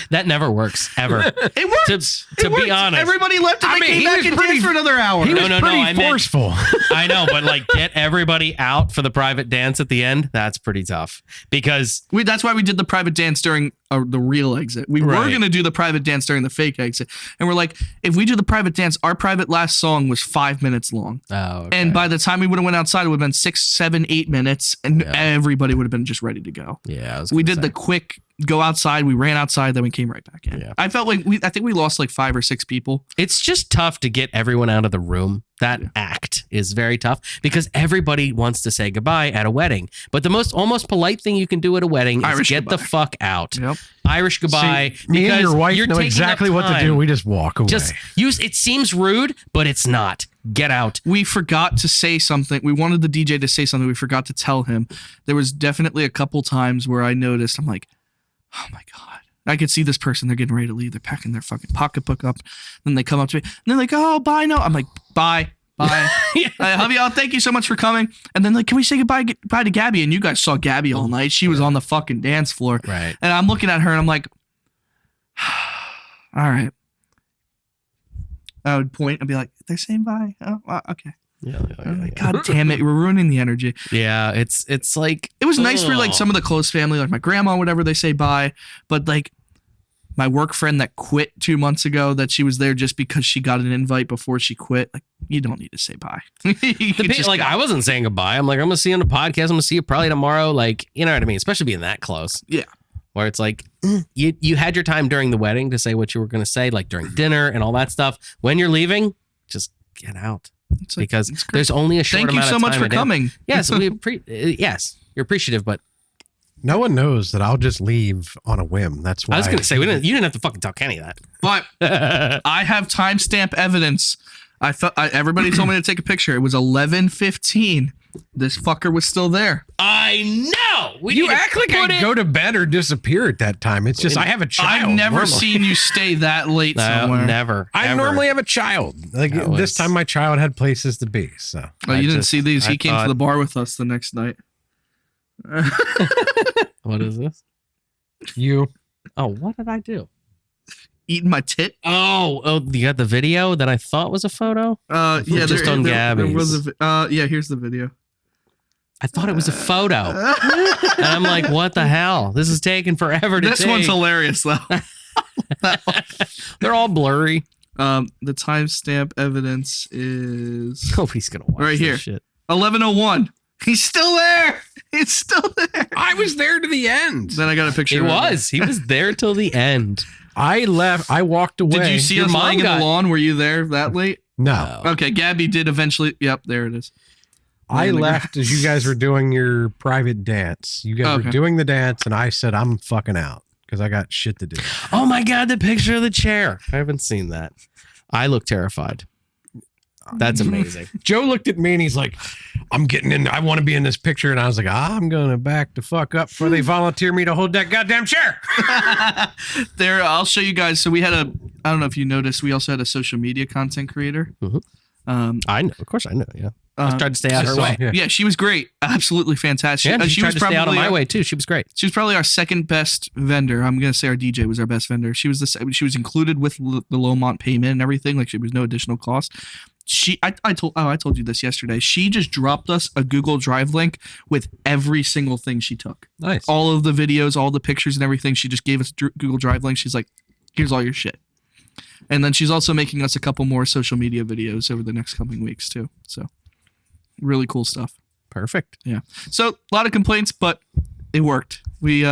That never works ever. It works. To It be works. honest, Everybody left and I they mean, came he back was and pretty- danced for another hour. He was No, pretty I meant- forceful. I know, but like get everybody out for the private dance at the end. That's pretty tough because That's why we did the private dance during the real exit. We were Right. going to do the private dance during the fake exit. And we're like, if we do the private dance, our private last song was 5 minutes long. okay. And by the time we would have went outside, it would have been 6, 7, 8 minutes. And everybody would have been just ready to go. yeah, We did the quick go outside. We ran outside. Then we came right back in. Yeah. I felt like I think we lost like 5 or 6 people. It's just tough to get everyone out of the room. That act is very tough because everybody wants to say goodbye at a wedding. But the most almost polite thing you can do at a wedding is Irish get goodbye. the fuck out. Yep. Irish goodbye. See, me and your wife you're know taking exactly up what to time. do. We just walk away. Just use. It seems rude, but it's not. Get out. We forgot to say something. We wanted the DJ to say something. We forgot to tell him. There was definitely a couple times where I noticed, I'm like, oh my God. I could see this person. They're getting ready to leave. They're packing their fucking pocketbook up. Then they come up to me and they're like, oh, bye. No. I'm like, bye. Bye. I love you all. Thank you so much for coming. And then like, can we say goodbye to Gabby? And you guys saw Gabby all night. She was on the fucking dance floor. Right. And I'm looking at her and I'm like, all right. I would point and be like, they're saying bye. Oh, okay. I'm like, God damn it. We're ruining the energy. Yeah, it's like It was nice for like some of the close family, like my grandma, whatever, they say bye. But like my work friend that quit 2 months ago, that she was there just because she got an invite before she quit. Like, you don't need to say bye. You could just like go. I wasn't saying goodbye. I'm like, I'm gonna see you on the podcast. I'm gonna see you probably tomorrow. Like, you know what I mean? Especially being that close. Yeah. Where it's like you had your time during the wedding to say what you were gonna say, like during dinner and all that stuff. When you're leaving, just get out. It's like, Because it's great. there's only a short Thank you amount so of much time for a day. coming. Yes, yes, you're appreciative, but no one knows that I'll just leave on a whim. That's why I was gonna say you didn't have to fucking tell Kenny that. But I have timestamp evidence. Everybody told me to take a picture. It was 11:15. This fucker was still there. I know. You act like I go to bed or disappear at that time. It's just I have a child. I've never normally. seen you stay that late somewhere. Never. I ever. normally have a child. Like That was- this time, my child had places to be. So Oh, I you didn't just- see these. He I came to thought- the bar with us the next night. What is this? you, Oh, what did I do? Eating my tit. Oh, you got the video that I thought was a photo? Yeah, Just on there was Gabby's. yeah, here's the video. I thought it was a photo. And I'm like, what the hell? This is taking forever to This take. one's hilarious though. They're all blurry. The timestamp evidence is Nobody's gonna watch Right this here. shit. 11:01. He's still there. He's still there. I was there to the end. Then I got a picture. He of him. was. He was there till the end. I left. I walked away. Did you see Your us mom lying in got- the lawn? Were you there that late? No, Okay, Gabby did eventually. Yep, there it is. I in the left as you guys were doing your private dance. You guys Okay. were doing the dance, and I said I'm fucking out because I got shit to do. Oh my God, the picture of the chair. I haven't seen that. I look terrified. That's amazing. Joe looked at me and he's like, I'm getting in. I want to be in this picture. And I was like, I'm going to back the fuck up before they volunteer me to hold that goddamn chair. There, I'll show you guys. So we had I don't know if you noticed, we also had a social media content creator. I know. Of course I know. Yeah. I Uh, tried to stay out of her saw- way. yeah. Yeah, she was great. Absolutely fantastic. Yeah, she tried was to stay out of my our- way too. She was great. She was probably our second best vendor. I'm gonna say our DJ was our best vendor. She was she was included with the Lomont payment and everything. Like, she was no additional cost. I told you this yesterday. She just dropped us a Google Drive link with every single thing she took. Nice. All of the videos, all the pictures and everything. She just gave us Google Drive link. She's like, here's all your shit. And then she's also making us a couple more social media videos over the next coming weeks too. So really cool stuff. Perfect. Yeah. So a lot of complaints, but it worked. We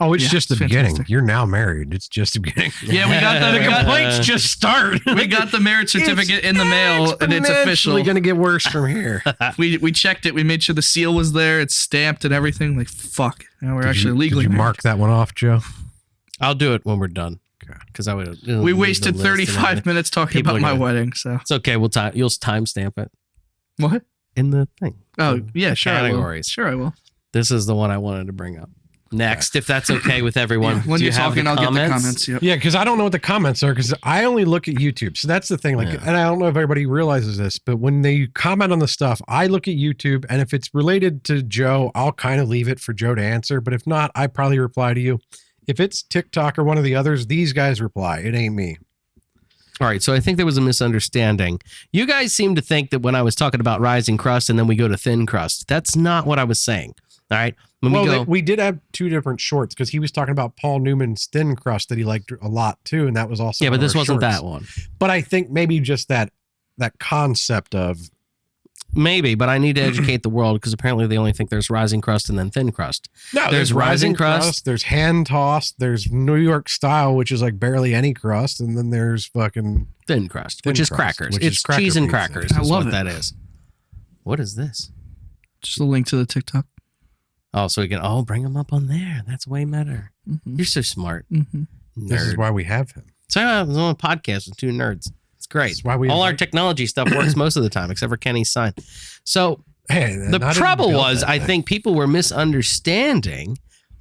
Oh, it's Yeah, just the it's beginning. fantastic. You're now married. It's just the beginning. Yeah, we got The the complaints just start. we got the marriage certificate in the mail, and it's official. It's going to get worse from here. We checked it. We made sure the seal was there. It's stamped and everything. Like fuck. Now we're actually legally Did you married. mark that one off, Joe? I'll do it when we're done. Because I would. We wasted 35 minutes talking People about are my gonna- wedding. So It's okay. You'll timestamp it what? in the thing. Oh yeah, sure. Categories. Sure, I will. This is the one I wanted to bring up next, if that's okay with everyone. When Do you're you have talking, the I'll get the comments. Yep. Yeah, because I don't know what the comments are because I only look at YouTube. So that's the thing. Like, Yeah. and I don't know if everybody realizes this, but when they comment on the stuff, I look at YouTube, and if it's related to Joe, I'll kind of leave it for Joe to answer. But if not, I probably reply to you. If it's TikTok or one of the others, these guys reply. It ain't me. All right, so I think there was a misunderstanding. You guys seem to think that when I was talking about rising crust and then we go to thin crust, that's not what I was saying. All right, when we go, we did have two different shorts because he was talking about Paul Newman's thin crust that he liked a lot too, and that was also yeah, but one of this our wasn't shorts. that one. But I think maybe just that concept of Maybe, but I need to educate the world because apparently they only think there's rising crust and then thin crust. no, There's rising crust. there's hand tossed, there's New York style, which is like barely any crust, and then there's fucking Thin crust, Thin which is crust, crackers. which is It's cracker cheese and pizza. crackers. I Is love what it. that is. What is this? Just a link to the TikTok. Oh, so we can bring them up on there. That's way better. Mm-hmm. You're so smart, Mm-hmm. this is nerd. why we have him. So I was on a podcast with two nerds. It's great. That's why we All our invite- technology stuff works most of the time, except for Kenny's sign. So Hey, the not even trouble built was, that I thing. think people were misunderstanding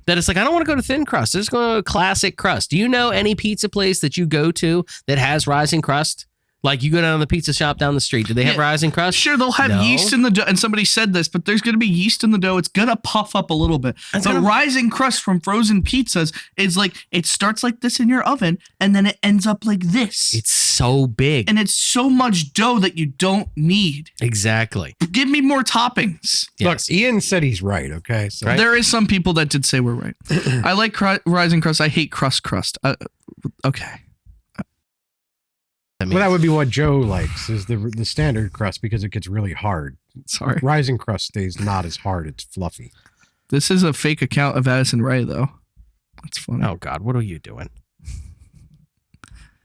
that it's like, I don't want to go to thin crust. I'm just going to classic crust. Do you know any pizza place that you go to that has rising crust? Like you go down to the pizza shop down the street. Do they have Yeah. rising crust? Sure, they'll have No. yeast in the dough, and somebody said this, but there's going to be yeast in the dough. It's going to puff up a little bit. It's But gonna- rising crust from frozen pizzas is like, it starts like this in your oven, and then it ends up like this. It's so big. And it's so much dough that you don't need. Exactly. Give me more toppings. Yes. Look, Ian said he's right. Okay, so Right. There is some people that did say we're right. I like rising crust. I hate crust. Okay. That well, that means- would be what Joe likes is the standard crust because it gets really hard. Sorry. Rising crust stays not as hard; it's fluffy. This is a fake account of Addison Rae, though. That's funny. Oh God, what are you doing?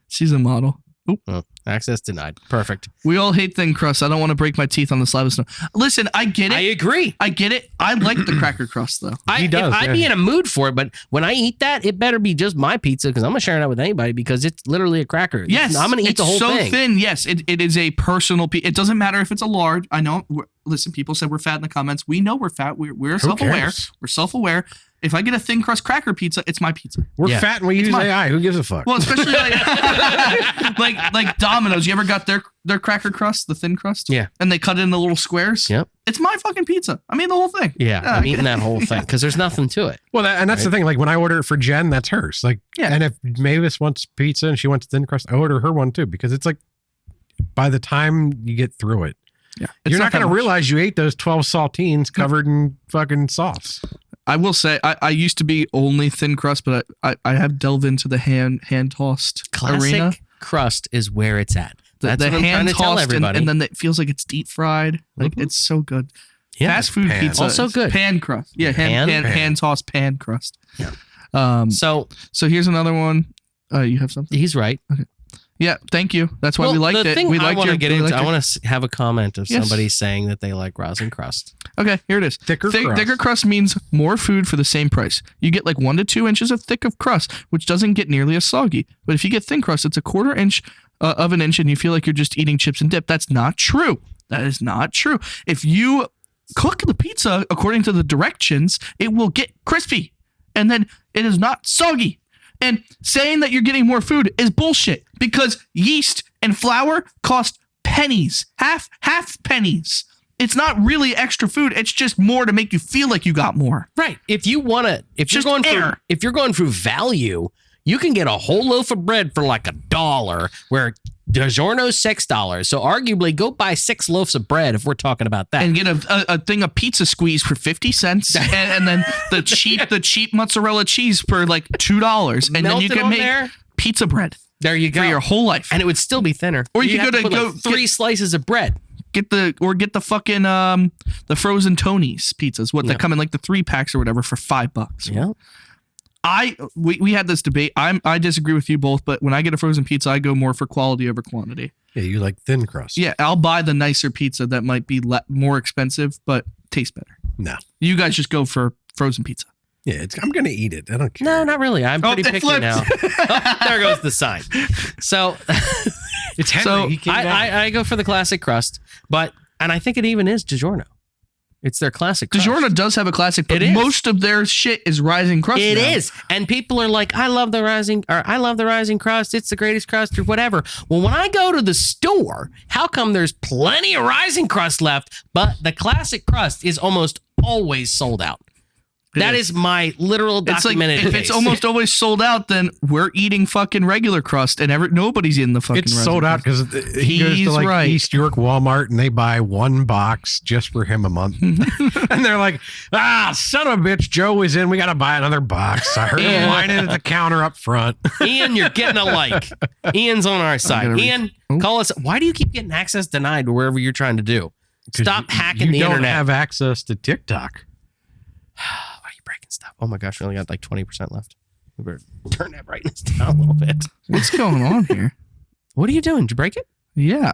She's a model. Oh, access denied. Perfect. We all hate thin crust. I don't want to break my teeth on the slab of snow. Listen, I get it. I agree. I get it. I like the cracker crust, though. He does, I'd yeah. be in a mood for it, but when I eat that, it better be just my pizza because I'm not sharing that with anybody because it's literally a cracker. Yes, I'm gonna eat it's the whole so thing. thin. Yes, it is a personal piece. It doesn't matter if it's a large. I know. Listen, people said we're fat in the comments. We know we're fat. We're self-aware. cares? We're self-aware. If I get a thin crust cracker pizza, it's my pizza. We're Yeah. fat and we use mine. AI. Who gives a fuck? Well, especially like Domino's. You ever got their cracker crust, the thin crust? Yeah. And they cut it into little squares. Yep. It's my fucking pizza. I mean the whole thing. Yeah, Yeah, I'm I eating that whole thing because there's nothing to it. Well, that's the thing. Like when I order it for Jen, that's hers. Like, Yeah. And if Mavis wants pizza and she wants thin crust, I order her one too because it's like by the time you get through it, Yeah. you're not that going to much. realize you ate those 12 saltines covered in fucking sauce. I will say I used to be only thin crust, but I have delved into the hand tossed Classic arena. crust is where it's at. The That's what I'm trying hand to tell tossed, everybody. and then it feels like it's deep fried. Like Mhm. it's so good. Yeah. Fast food pan. pizza, Also it's good. Pan crust, yeah, Pan? hand tossed pan crust. Yeah. So So here's another one. You have something? he's right. Yeah, thank you. That's why we liked the it. thing We I liked want your. to get we into. liked I your- want to have a comment of Yes. somebody saying that they like rising crust. Okay, here it is. Thicker crust. Thicker crust means more food for the same price. You get like 1 to 2 inches of thick of crust, which doesn't get nearly as soggy. But if you get thin crust, it's a 1/4 inch of an inch, and you feel like you're just eating chips and dip. That's not true. That is not true. If you cook the pizza according to the directions, it will get crispy, and then it is not soggy. And saying that you're getting more food is bullshit because yeast and flour cost pennies, half pennies. It's not really extra food. It's just more to make you feel like you got more. Right. If you want to, if Just you're going through value, you can get a whole loaf of bread for like $1, where DiGiorno's $6. So arguably, go buy 6 loaves of bread if we're talking about that. And get a thing of pizza squeeze for 50 cents, and then the cheap mozzarella cheese for like $2, and then Melt you it can on make there. pizza bread There you go. for your whole life. And it would still be thinner. Or you You'd could have go to to- put go like 3 slices of bread. Get the fucking the frozen Tony's pizzas, what Yeah. that come in like the 3 packs or whatever for $5. Yeah. We had this debate. I disagree with you both, but when I get a frozen pizza, I go more for quality over quantity. Yeah, you like thin crust. Yeah, I'll buy the nicer pizza that might be more expensive, but tastes better. No. You guys just go for frozen pizza. Yeah, I'm going to eat it. I don't care. No, not really. I'm pretty picky flipped. now. Oh, there goes the sign. So It's Henry. So, He came down. I go for the classic crust, and I think it even is DiGiorno. It's their classic crust. DiGiorno does have a classic, but It is. most of their shit is rising crust. It now. is. And people are like, I love the rising crust. It's the greatest crust or whatever. Well, when I go to the store, how come there's plenty of rising crust left, but the classic crust is almost always sold out? That is my literal It's like documented if case. it's almost always sold out, then we're eating fucking regular crust, and nobody's eating the fucking. It's rising sold out crust. because he goes He's to like right. East York Walmart and they buy one box just for him a month. And they're like, son of a bitch, Joe was in. We got to buy another box. I heard him Yeah. whining at the counter up front. Ian, you're getting a like. Ian's on our side. gonna Ian, call us. Why do you keep getting access denied to wherever you're trying to do? 'Cause Stop hacking the You don't internet. have access to TikTok. Why are you breaking stuff? Oh my gosh, we only got like 20% left. We better turn that brightness down a little bit. What's going on here? What are you doing? Did you break it? Yeah.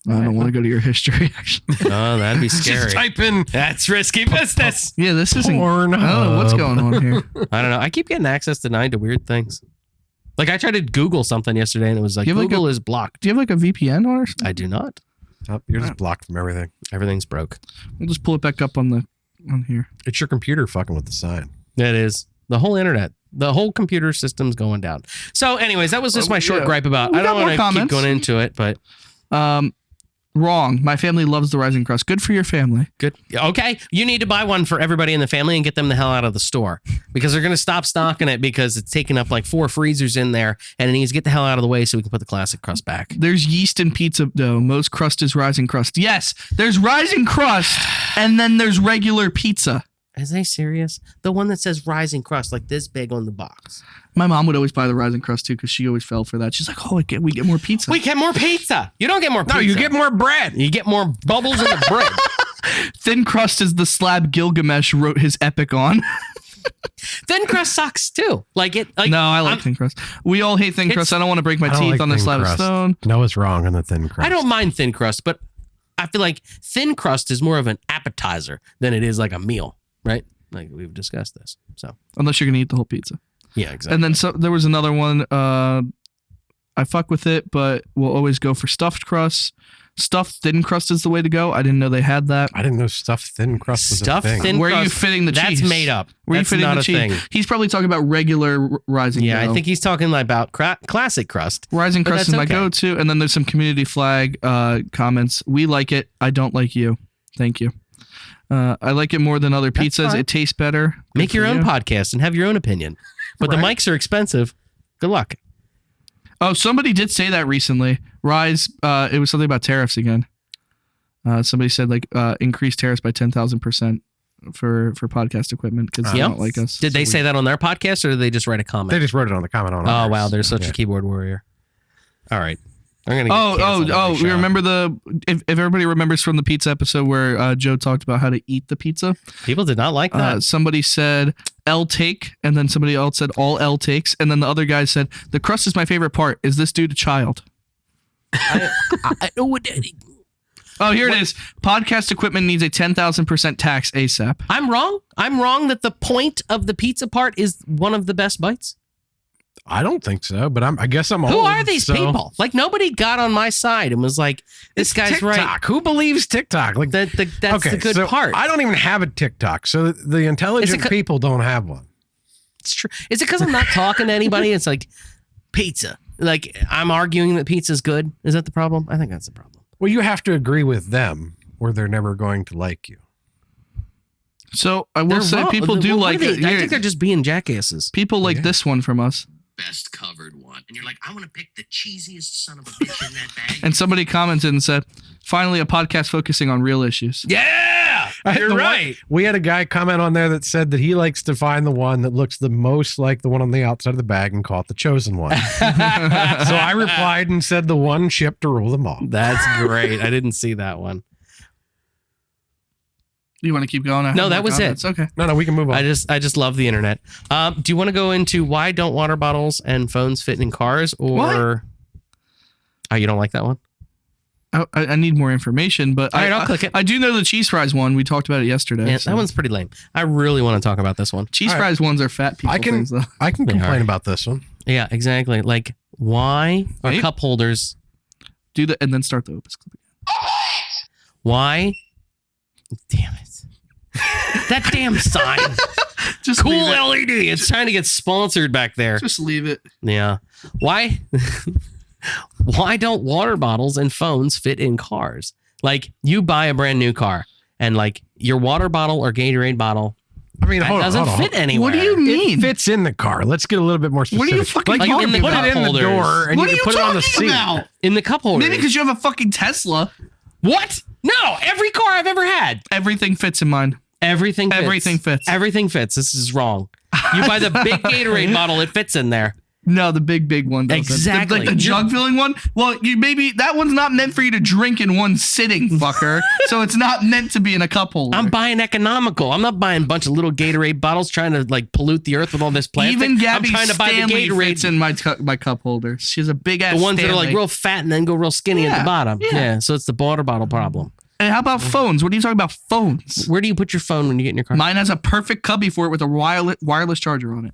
I don't want to go to your history, actually. Oh, that'd be scary. Just type in That's risky business. Yeah, this isn't. Pornhub. I don't know what's going on here. I don't know. I keep getting access denied to weird things. Like I tried to Google something yesterday and it was like, You have like Google is blocked. Do you have like a VPN on or something? I do not. Oh, you're just blocked from everything. Everything's broke. We'll just pull it back up on here. It's your computer fucking with the sign. It is. The whole internet. The whole computer system's going down. So anyways, that was just my short yeah. gripe about. We I got don't more want to keep comments. going into it, but Wrong. My family loves the rising crust. Good for your family. good. Okay. You need to buy one for everybody in the family and get them the hell out of the store because they're going to stop stocking it because it's taking up like 4 freezers in there and it needs to get the hell out of the way so we can put the classic crust back. There's yeast in pizza dough. Most crust is rising crust. Yes, there's rising crust, and then there's regular pizza. Is they serious? The one that says rising crust, like this big on the box. My mom would always buy the rising crust too because she always fell for that. She's like, "Oh, we get more pizza." We get more pizza. You don't get more pizza. No, you get more bread. You get more bubbles in the bread. Thin crust is the slab Gilgamesh wrote his epic on. Thin crust sucks too. Like it. Like, No, I like thin crust. We all hate thin crust. I don't want to break my I don't teeth like on the thin slab crust. of stone. Noah's wrong on the thin crust. I don't mind thin crust, but I feel like thin crust is more of an appetizer than it is like a meal, right? Like we've discussed this. So Unless you're gonna eat the whole pizza. yeah, exactly. And then there was another one. I fuck with it, but we'll always go for stuffed crust. Stuffed thin crust is the way to go. I didn't know they had that. I didn't know stuffed thin crust was Stuffed a thing. thin Where are you crust, fitting the cheese? That's made up. Where are you That's fitting not the a cheese? thing. He's probably talking about regular rising Yeah, dough. I think he's talking about classic crust. Rising But crust is that's my okay. go-to. And then there's some community flag comments. We like it. I don't like you. Thank you. I like it more than other That's pizzas. fine. It tastes better. Good Make for your own you. podcast and have your own opinion. But the Right. mics are expensive. Good luck. Oh, somebody did say that recently. Rise. It was something about tariffs again. Somebody said like increase tariffs by 10,000% for podcast equipment because they Yeah. don't like us. Did they say that on their podcast or did they just write a comment? They just wrote it on the comment on Oh, ours. wow. They're such Yeah. a keyboard warrior. All right. I'm going to get canceled Oh! every We show. remember if everybody remembers from the pizza episode where Joe talked about how to eat the pizza. People did not like that. Somebody said L take, and then somebody else said all L takes, and then the other guy said the crust is my favorite part. Is this due to child? Oh, here it is. Podcast equipment needs a 10,000% tax ASAP. I'm wrong. I'm wrong that the point of the pizza part is one of the best bites. I don't think so, but I guess I'm old. Who are these so- people? Like nobody got on my side and was like, "This It's guy's TikTok. right." Who believes TikTok? Like That's the good so part. I don't even have a TikTok, so the intelligent co- people don't have one. It's true. Is it because I'm not talking to anybody? It's like pizza. Like I'm arguing that pizza's good. Is that the problem? I think that's the problem. Well, you have to agree with them, or they're never going to like you. So I will They're say wrong. people do What like are it. they? I think they're just being jackasses. People like Yeah. this one from us. Best covered one. And you're like, I want to pick the cheesiest son of a bitch in that bag. And somebody commented and said, finally a podcast focusing on real issues. Yeah, The one- we had a guy comment on there that said that he likes to find the one that looks the most like the one on the outside of the bag and call it the chosen one. So I replied and said the one chip to rule them all. That's great. I didn't see that one. You want to keep going? No, that was it. It's okay. No, we can move on. I just love the internet. Do you want to go into why don't water bottles and phones fit in cars, or What? Oh, you don't like that one? I need more information, but All right, I'll click it. I do know the cheese fries one. We talked about it yesterday. Yeah, so. that one's pretty lame. I really want to talk about this one. Cheese All right. fries ones are fat people I can things, though. I can They complain are. about this one. Yeah, exactly. Like, why are Right? cup holders? Do that and then start the Opus Clip again. Why? Damn it! That damn sign. Just Cool leave it. LED. It's trying to get sponsored back there. Just leave it. Yeah. Why? Why don't water bottles and phones fit in cars? Like, you buy a brand new car, and like your water bottle or Gatorade bottle I mean, that hold on, doesn't hold on. fit anywhere. What do you mean? It fits in the car. Let's get a little bit more specific. What are you fucking like, you talking can put about? it in the Holders. door and What are you you can put it on the talking seat. about? In the cup holder? Maybe because you have a fucking Tesla. What? No, every car I've ever had. Everything fits in mine. Everything fits. Everything fits. Everything fits. This is wrong. You buy the big Gatorade bottle, it fits in there. No, the big one doesn't. Exactly. Like the jug filling one. Well, you maybe that one's not meant for you to drink in one sitting, fucker. So it's not meant to be in a cup holder. I'm buying economical. I'm not buying a bunch of little Gatorade bottles trying to like pollute the earth with all this plastic. Even Gabby I'm trying to buy the Stanley Gatorade, fits in my cup holder. She has a big ass. the ones that are like Stanley. real fat and then go real skinny at Yeah, the bottom. yeah. Yeah. So it's the water bottle problem. And how about phones? What are you talking about? Phones. Where do you put your phone when you get in your car? Mine has a perfect cubby for it with a wireless charger on it.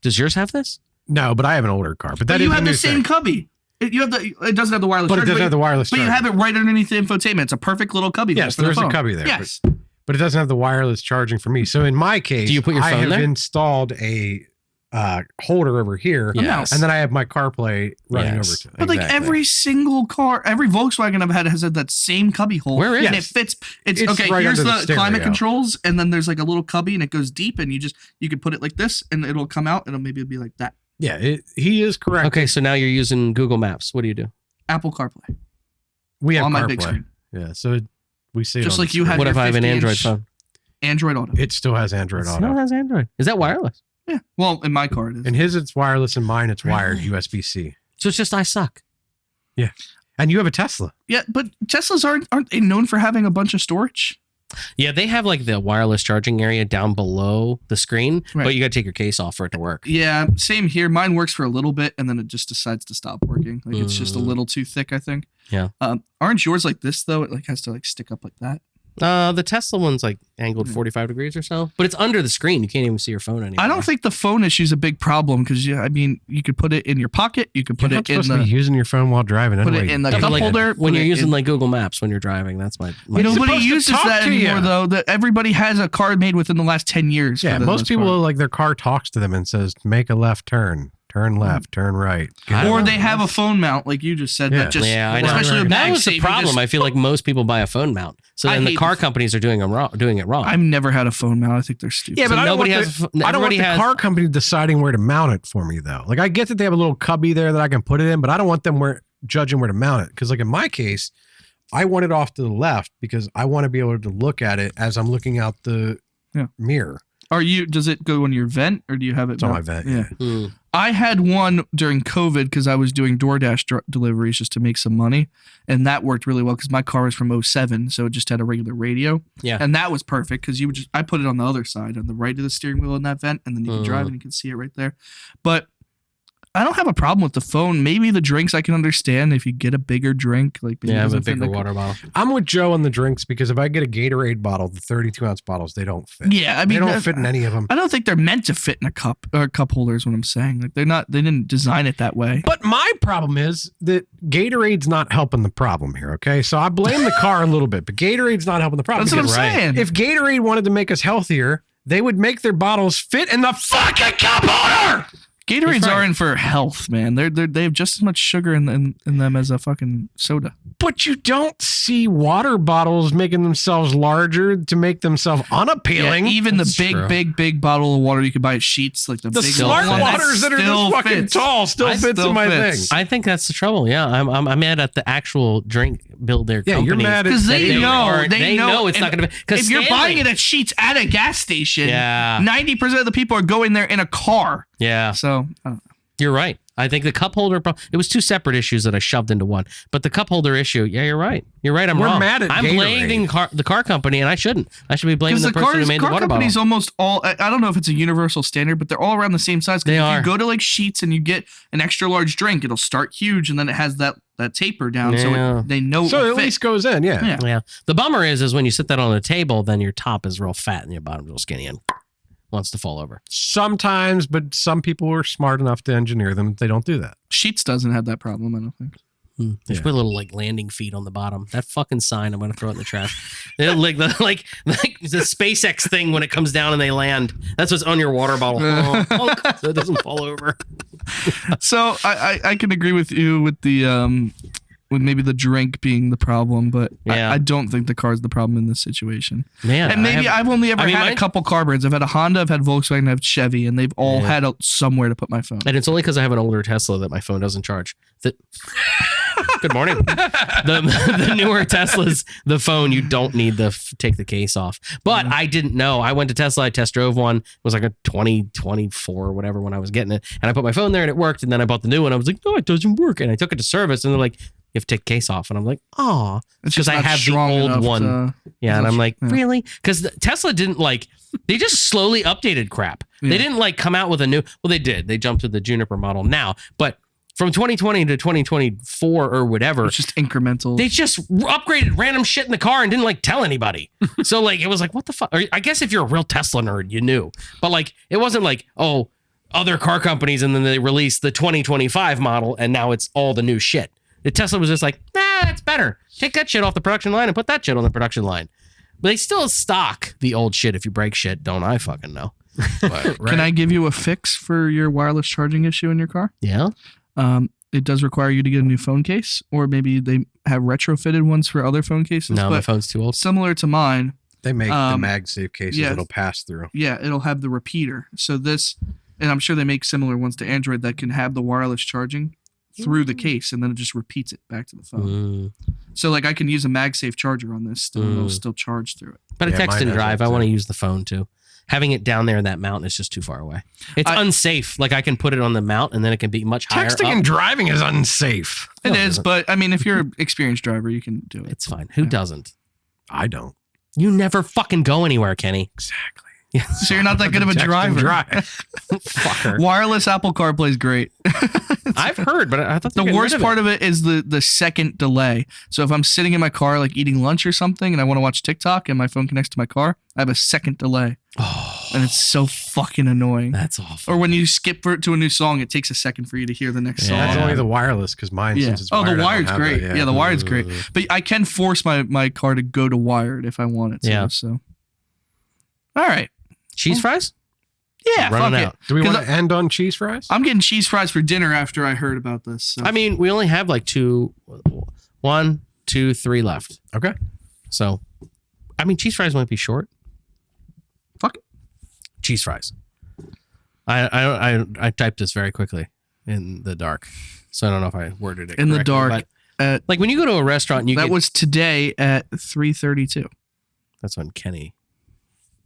Does yours have this? No, but I have an older car. But that But is you a have new the same thing. cubby. It doesn't have the wireless But it charger. doesn't have the wireless But you charger. have it right underneath the infotainment. It's a perfect little cubby. Yes, for the there's a phone. cubby there. Yes. But it doesn't have the wireless charging for me. So in my case, Do you put your I phone have there? installed a holder over here. Yes. And then I have my CarPlay running Yes. over to it. But like Exactly. every single car, every Volkswagen I've had has had that same cubby hole. Where is and it? it fits. It's It's okay. right Here's under the the climate stereo. controls, and then there's like a little cubby, and it goes deep, and you could put it like this, and it'll come out, and it'll be like that. Yeah, he is correct. Okay, so now you're using Google Maps. What do you do? Apple CarPlay We have on my CarPlay. big screen, Yeah, so we see it just on like the you screen. have. What your if I have an 50-inch Android phone? Android Auto. It still has Android It Auto. still has Android. Is that wireless? Yeah. Well, in my car it is. In his, it's wireless, and mine, it's wired Really? USB-C. So it's just I suck. And you have a Tesla. Yeah, but Teslas aren't they known for having a bunch of storage? Yeah, they have like the wireless charging area down below the screen, Right. but you got to take your case off for it to work. Yeah, same here. Mine works for a little bit, and then it just decides to stop working. Like it's just a little too thick, I think. Yeah. Aren't yours like this though? It like has to like stick up like that. The Tesla one's like angled Hmm. 45 degrees or so, but it's under the screen. You can't even see your phone anymore. I don't think the phone issue is a big problem because I mean, you could put it in your pocket. You could You're put not it in supposed to be the. using your phone while driving. Put anyway. it in the Yeah, but cup like, holder. when put you're it using in- like Google Maps when you're driving. That's my You know, It's nobody supposed to uses talk that to anymore you. though. That everybody has a car made within the last 10 years. Yeah, for the most most people part. like their car talks to them and says, "Make a left turn, turn left, turn right." I don't Or know. they have a phone mount, like you just said. Yeah. That just Yeah, I know. especially with That was the MagSafe, you problem. just- I feel like most people buy a phone mount, so I then the hate car the- companies are doing it wrong. I've never had a phone mount. I think they're stupid. Yeah, but So I don't nobody want has- the, I don't want everybody the has- car company deciding where to mount it for me, though. Like, I get that they have a little cubby there that I can put it in, but I don't want them judging where to mount it. Because, like, in my case, I want it off to the left because I want to be able to look at it as I'm looking out the Yeah. mirror. Does it go on your vent or do you have it? It's on my mount- vent. Yeah. Hmm. I had one during COVID because I was doing DoorDash deliveries just to make some money. And that worked really well because my car was from 07. So it just had a regular radio. Yeah. And that was perfect because I put it on the other side, on the right of the steering wheel in that vent. And then you can drive and you can see it right there. But I don't have a problem with the phone. Maybe the drinks I can understand if you get a bigger drink. Like maybe it Yeah, I have a doesn't fit in bigger the- water bottle. I'm with Joe on the drinks because if I get a Gatorade bottle, the 32-ounce bottles, they don't fit. Yeah, I They mean, don't fit in any of them. I don't think they're meant to fit in a cup or cup holder is what I'm saying. Like they didn't design it that way. But my problem is that Gatorade's not helping the problem here, okay? So I blame the car a little bit, but Gatorade's not helping the problem. That's what I'm because saying. If Gatorade wanted to make us healthier, they would make their bottles fit in the fucking cup holder! Gatorades He's right. aren't for health, man. They have just as much sugar in them as a fucking soda. But you don't see water bottles making themselves larger to make themselves unappealing. Yeah, even That's the true. big bottle of water you could buy at Sheets, like the the big smart one, waters that are still this fucking fits. tall still I fits still in my fits. thing. I think that's the trouble. Yeah, I'm mad at the actual drink build their Yeah, you're companies. mad at Because they Gatorade. know, They know it's not going to be. If you're buying it at Sheets at a gas station, Yeah. 90% of the people are going there in a car. Yeah, So you're right. I think the cup holder, it was two separate issues that I shoved into one. But the cup holder issue, yeah, you're right. You're right. I'm We're wrong. mad at I'm Gatorade. blaming the car company, and I shouldn't. I should be blaming the person who made the car water bottle. companies almost all. I don't know if it's a universal standard, but they're all around the same size. 'Cause They if are. you go to like Sheetz and you get an extra large drink, it'll start huge, and then it has that taper down, Yeah. so they know. So it'll at fit. least goes in, yeah. Yeah. The bummer is when you sit that on the table, then your top is real fat and your bottom's real skinny and wants to fall over. Sometimes, but some people are smart enough to engineer them. They don't do that. Sheetz doesn't have that problem. I don't think. Just put a little like landing feet on the bottom. That fucking sign, I'm gonna throw it in the trash. like the SpaceX thing when it comes down and they land. That's what's on your water bottle, so it doesn't fall over. So I can agree with you with the with maybe the drink being the problem, but Yeah. I don't think the car's the problem in this situation. Man, And maybe I've only ever had a couple car brands. I've had a Honda, I've had Volkswagen, I've had Chevy, and they've all had somewhere to put my phone. And it's only because I have an older Tesla that my phone doesn't charge. Good morning. The newer Teslas, the phone, you don't need to take the case off. But I didn't know. I went to Tesla, I test drove one. It was like a 2024 or whatever when I was getting it. And I put my phone there and it worked. And then I bought the new one. I was like, no, it doesn't work. And I took it to service and they're like, you have to take the case off. And I'm like, oh, It's because just I not have the strong old enough one. to- Yeah, and I'm like, Yeah. really? Because Tesla didn't they just slowly updated crap. They Yeah. didn't come out with a new, well, they did. They jumped to the Juniper model now. But from 2020 to 2024 or whatever, It's just incremental. they just upgraded random shit in the car and didn't tell anybody. So it was like, what the fuck? Or, I guess if you're a real Tesla nerd, you knew. But it wasn't oh, other car companies and then they released the 2025 model and now it's all the new shit. The Tesla was just like, nah, that's better. Take that shit off the production line and put that shit on the production line. But they still stock the old shit if you break shit. Don't I fucking know. But, Can I give you a fix for your wireless charging issue in your car? Yeah. It does require you to get a new phone case, or maybe they have retrofitted ones for other phone cases. No, my but phone's too old. similar to mine, They make the MagSafe cases yeah. that'll pass through. yeah, it'll have the repeater. So this, and I'm sure they make similar ones to Android that can have the wireless charging through the case, and then it just repeats it back to the phone. So I can use a MagSafe charger on this, still, and it'll still charge through it. But Yeah, a text mine and has drive, that I want to too. use the phone too. Having it down there in that mountain is just too far away. It's unsafe. I can put it on the mount and then it can be much higher Texting up. and driving is unsafe. It No, it is, isn't. but I mean, if you're an experienced driver, you can do it. It's fine. Who doesn't? I don't. You never fucking go anywhere, Kenny. Exactly. So you're not that good of a Text and driver. drive. Fucker. Wireless Apple CarPlay is great. I've heard, but I thought The worst part of it is the second delay. So if I'm sitting in my car eating lunch or something and I want to watch TikTok and my phone connects to my car, I have a second delay. Oh, And it's so fucking annoying. that's awful. Or when you skip to a new song, it takes a second for you to hear the next Yeah. song. That's only the wireless because mine, Yeah. since it's Oh, wired, the I don't wired's have great. that, Yeah, the wired's great. But I can force my car to go to wired if I want it to. Yeah. So, all right. Cheese fries? Yeah, Running fuck out. it. Do we 'Cause want to end on cheese fries? I'm getting cheese fries for dinner after I heard about this. So. I mean, we only have 1, 2, 3 left. Okay. So, I mean, cheese fries might be short. Fuck it. Cheese fries. I typed this very quickly in the dark, so I don't know if I worded it In the correctly, dark. but, when you go to a restaurant, and you That get was today at 3:32. that's on Kenny.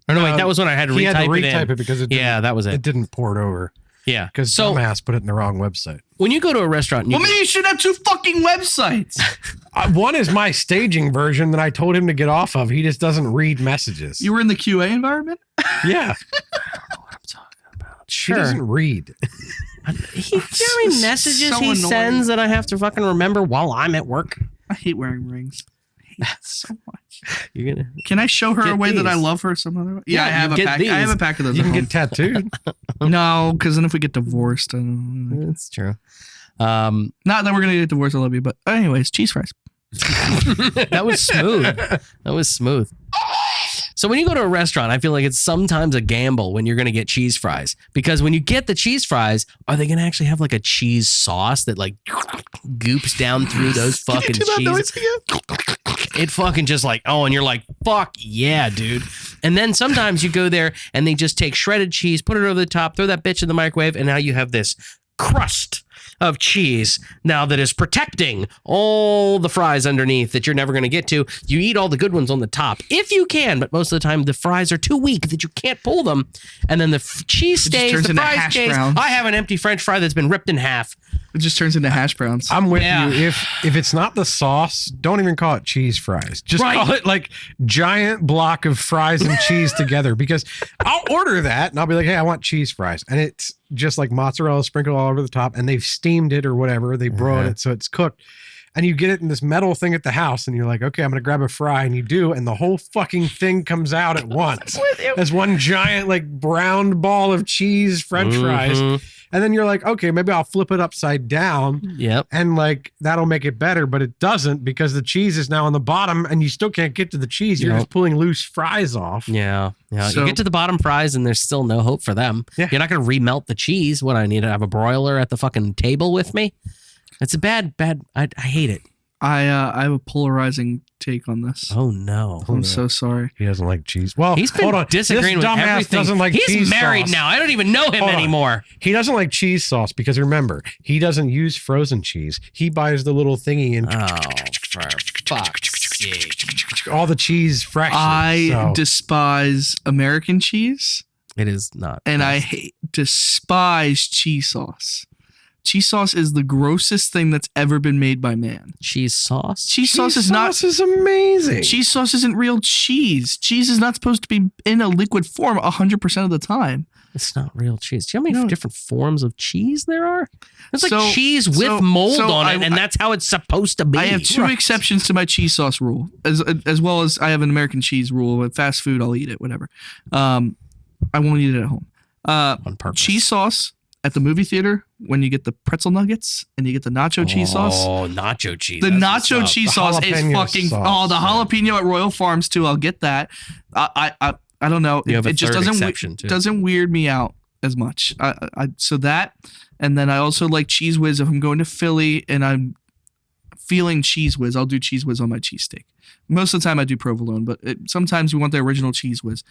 Or no, wait, that was when I had to He had to retype it retype in. it because it Yeah, that was it it. didn't port over Yeah. because So dumbass put it in the wrong website. when you go to a restaurant, and you Well, maybe you should have two fucking websites. One is my staging version that I told him to get off of. He just doesn't read messages. You were in the QA environment? Yeah, about he sure. doesn't read. Do you know how many messages So he annoying. sends that I have to fucking remember while I'm at work? I hate wearing rings. I hate it so much. You're gonna. Can I show her Get a way that I these. love her some other way? Yeah, Yeah, I have you a get pack. I have these. a pack of those. You at can home. get tattooed. No, because then if we get divorced, That's true. not that we're gonna get divorced. I love you, but anyways, cheese fries. That was smooth. That was smooth. So when you go to a restaurant, I feel like it's sometimes a gamble when you're going to get cheese fries, because when you get the cheese fries, are they going to actually have a cheese sauce that goops down through those fucking cheese? It fucking just and you're like, fuck yeah, dude. And then sometimes you go there and they just take shredded cheese, put it over the top, throw that bitch in the microwave, and now you have this crust of cheese now that is protecting all the fries underneath that you're never going to get to. You eat all the good ones on the top if you can, but most of the time the fries are too weak that you can't pull them. And then the cheese stays, turns the into fries hash stays. browns. I have an empty French fry that's been ripped in half. It just turns into hash browns. I'm with Yeah. you. If it's not the sauce, don't even call it cheese fries. Just Right. call it like giant block of fries and cheese together, because I'll order that and I'll be like, hey, I want cheese fries. And it's just like mozzarella sprinkled all over the top, and they've steamed it or whatever. They broiled it so it's cooked. And you get it in this metal thing at the house, and you're like, okay, I'm going to grab a fry. And you do, and the whole fucking thing comes out at once as one giant, like, brown ball of cheese French fries. And then you're like, okay, maybe I'll flip it upside down. Yep. And like that'll make it better, but it doesn't, because the cheese is now on the bottom and you still can't get to the cheese. You're just pulling loose fries off. Yeah. So- You get to the bottom fries and there's still no hope for them. Yeah. You're not going to remelt the cheese. What, I need to have a broiler at the fucking table with me? It's a bad, I hate it. I have a polarizing take on this. Oh no. I'm so sorry. He doesn't like cheese. Well, He's been hold on. disagreeing This with dumbass everything. doesn't like He's cheese married sauce. now. I don't even know him Hold on. anymore. He doesn't like cheese sauce because remember, he doesn't use frozen cheese. He buys the little thingy and Oh, for fuck's sake. all the cheese fresh. I despise American cheese, It is not. and I despise cheese sauce. Cheese sauce is the grossest thing that's ever been made by man. Cheese sauce? Cheese sauce is not. Sauce is amazing. Cheese sauce isn't real cheese. Cheese is not supposed to be in a liquid form 100% of the time. It's not real cheese. Do you know how many No. different forms of cheese there are? It's like So- cheese with so- mold so on it, and that's how it's supposed to be. I have two Right. exceptions to my cheese sauce rule, as well as I have an American cheese rule. With fast food, I'll eat it, whatever. I won't eat it at home. On purpose. Cheese sauce at the movie theater when you get the pretzel nuggets and you get the nacho cheese sauce. Oh, nacho cheese. The That's nacho what's up. cheese The sauce is jalapeno fucking. sauce, the jalapeno at Royal Farms too. I'll get that. I don't know. You have a It just third doesn't exception, too. doesn't weird me out as much. So that, and then I also like Cheese Whiz. If I'm going to Philly and I'm feeling Cheese Whiz, I'll do Cheese Whiz on my cheesesteak. Most of the time I do provolone, but sometimes we want the original Cheese Whiz.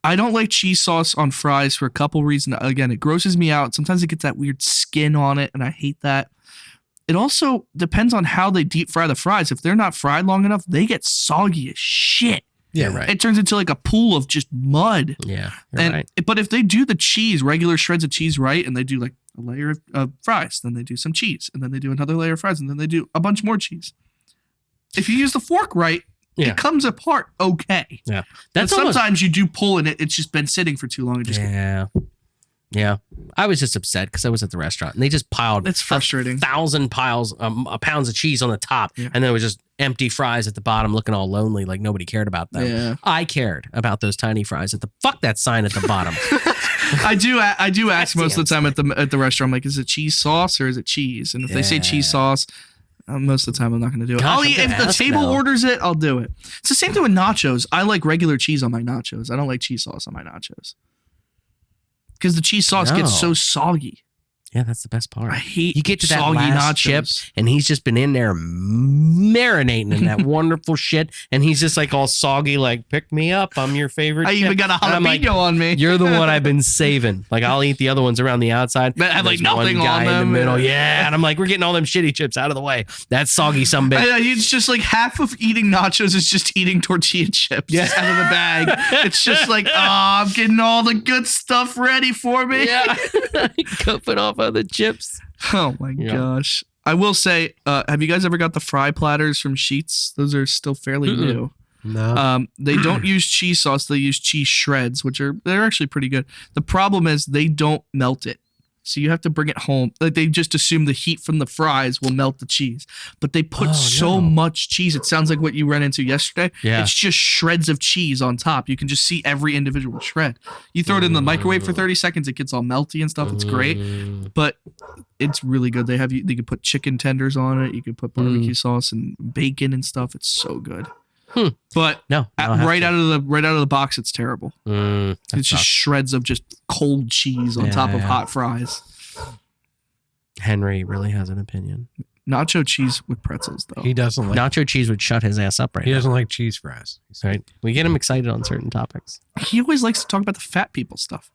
I don't like cheese sauce on fries for a couple reasons. Again, it grosses me out. Sometimes it gets that weird skin on it, and I hate that. It also depends on how they deep fry the fries. If they're not fried long enough, they get soggy as shit. Yeah, right. It turns into like a pool of just mud. Yeah, you're right. But if they do the cheese, regular shreds of cheese right, and they do like a layer of fries, then they do some cheese, and then they do another layer of fries, and then they do a bunch more cheese. If you use the fork right, it comes apart okay. Yeah. But That's almost, sometimes you do pull and it's just been sitting for too long. It just Yeah. I was just upset because I was at the restaurant and they just piled It's frustrating. 1,000 pounds of cheese on the top, Yeah. and then it was just empty fries at the bottom looking all lonely, like nobody cared about them. Yeah. I cared about those tiny fries at the fuck that sign at the bottom. I do ask That's most the of the time at the restaurant, I'm like, is it cheese sauce or is it cheese? And if they say cheese Yeah. sauce, most of the time I'm not going to do it. Gosh, I'll I'm eat, gonna if the ask table now. orders it, I'll do it. It's the same thing with nachos. I like regular cheese on my nachos. I don't like cheese sauce on my nachos. Because the cheese sauce gets No. so soggy. Yeah, that's the best part. I hate You get to that soggy last nachos. chip, and he's just been in there marinating in that wonderful shit, and he's just like all soggy, like, pick me up, I'm your favorite I chip. even got a And I'm like, jalapeno on me. you're the one I've been saving. Like, I'll eat the other ones around the outside. That have, like, There's one nothing on guy in the them. middle. Yeah, and I'm like, we're getting all them shitty chips out of the way. That's soggy some bitch. It's just like half of eating nachos is just eating tortilla chips out of the bag. It's just like, I'm getting all the good stuff ready for me. Yeah, cupping off other chips. Oh my gosh. I will say, have you guys ever got the fry platters from Sheetz? Those are still fairly new. No. They don't use cheese sauce. They use cheese shreds, they're actually pretty good. The problem is they don't melt it. So you have to bring it home. Like they just assume the heat from the fries will melt the cheese, but they put so much cheese. It sounds like what you ran into yesterday. Yeah. It's just shreds of cheese on top. You can just see every individual shred. You throw it in the microwave for 30 seconds. It gets all melty and stuff. It's great, but it's really good. They could put chicken tenders on it. You could put barbecue sauce and bacon and stuff. It's so good. But No, right out of the box, it's terrible. It's just tough. shreds of just cold cheese on top of Yeah. hot fries. Henry really has an opinion. Nacho cheese with pretzels, though. He doesn't like. Nacho cheese would shut his ass up right He now. doesn't like cheese fries. Right? We get him excited on certain topics. He always likes to talk about the fat people stuff.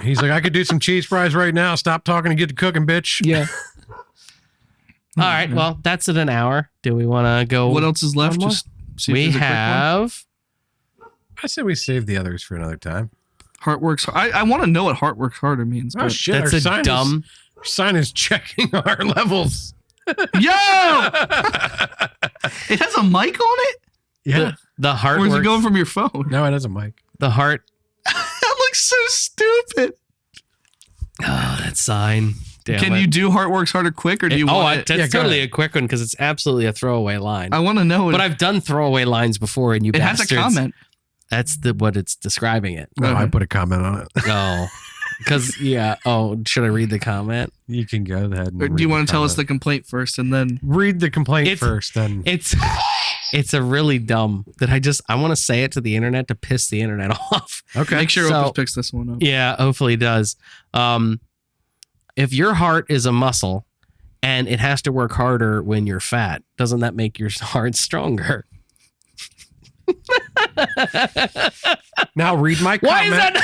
He's like, I could do some cheese fries right now. Stop talking and get to cooking, bitch. Yeah. All right. Well, that's at an hour. Do we want to go? What else is left? one more? Just see if We there's a quick one. have. I say we save the others for another time. Heart works. I want to know what heart works harder means. Oh But shit! That's our a sign dumb. Our sign is checking our levels. Yo, it has a mic on it, Yeah. The heart or is it works. going from your phone? No, it has a mic. The heart. That looks so stupid. Oh, that sign. Damn Can it. you do heart works harder quick, or do you want it? that's Yeah, go totally ahead. a quick one because it's absolutely a throwaway line. I want to know. But I've done throwaway lines before, and you it has bastards. a comment. That's what it's describing it. No, Okay. I put a comment on it. Oh, because yeah. Oh, should I read the comment? You can go ahead. And Or do you want to tell us the comment. complaint first, and then read the complaint It's- first? Then It's a really dumb that I want to say it to the internet to piss the internet off. okay. make sure So- Opus picks this one up? Yeah, hopefully it does. If your heart is a muscle and it has to work harder when you're fat, doesn't that make your heart stronger? Now read my Why comment.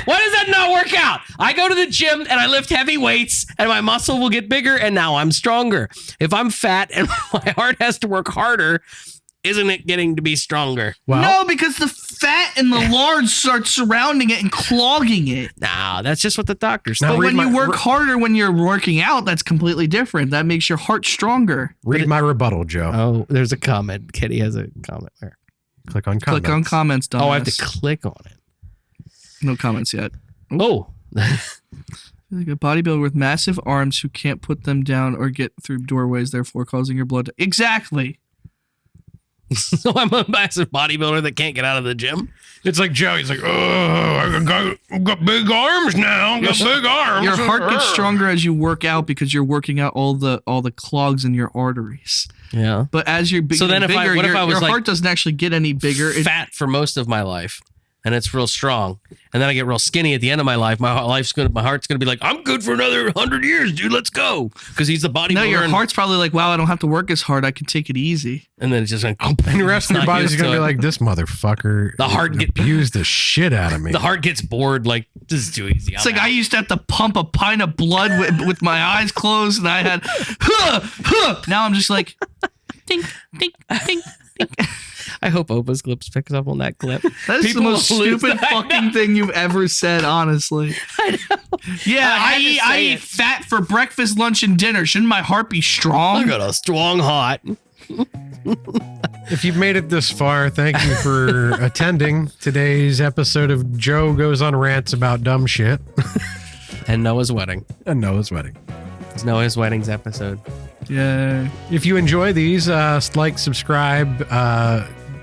why does that not work out? I go to the gym and I lift heavy weights and my muscle will get bigger and now I'm stronger. If I'm fat and my heart has to work harder, isn't it getting to be stronger? Well, No, because the fat and the lard start surrounding it and clogging it. No, that's just what the doctors Now But think. read when you my- work harder when you're working out, that's completely different. That makes your heart stronger. read my rebuttal, Joe. Oh, there's a comment. Kitty has a comment there. Click on comments. Click on comments, dumbass. Oh, I have to click on it. No comments yet. Oh. Like a bodybuilder with massive arms who can't put them down or get through doorways, therefore causing your blood to... Exactly. So I'm a massive bodybuilder that can't get out of the gym. It's like Joe. He's like, oh, I've got big arms now. I've got big arms. Your heart gets stronger as you work out because you're working out all the clogs in your arteries. Yeah. But as you're So then bigger, what if your, I was your like heart doesn't actually get any bigger. It- fat for most of my life and it's real strong. And then I get real skinny at the end of my life. My heart's going to be like, I'm good for another 100 years, dude. Let's go. Because he's the bodybuilder. no, your and, heart's probably like, wow, I don't have to work as hard. I can take it easy. and then it's just like, And the rest of your body's going to be like, this motherfucker. The heart get- abused the shit out of me. the heart gets bored. Like, this is too easy. It's like I used to have to pump a pint of blood with my eyes closed, and I had, Now I'm just like, ding, ding, ding, ding. I hope Opus Clips picks up on that clip. That is People the most will lose stupid that. fucking thing you've ever said, honestly. I know. Yeah, I had to I say eat it. fat for breakfast, lunch, and dinner. Shouldn't my heart be I strong? got a strong heart. If you've made it this far, thank you for attending today's episode of Joe Goes on Rants About Dumb Shit And Noah's wedding. and Noah's Wedding. It's Noah's wedding's episode. Yeah. If you enjoy these, like, subscribe,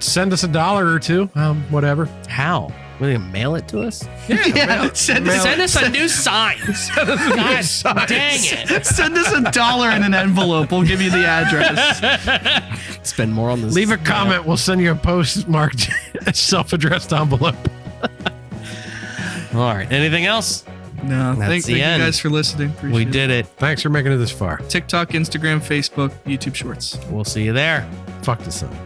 send us $1 or two, whatever. How? Will you mail it to us? Yeah, send Send us a new sign. God dang it. Send us $1 in an envelope. We'll give you the address. Spend more on this. Leave a comment. We'll send you a postmarked self-addressed envelope. All right. Anything else? No, That's thank the you end. guys for listening. We Appreciate did it. Thanks for making it this far. TikTok, Instagram, Facebook, YouTube Shorts. We'll see you there. Fuck the sun.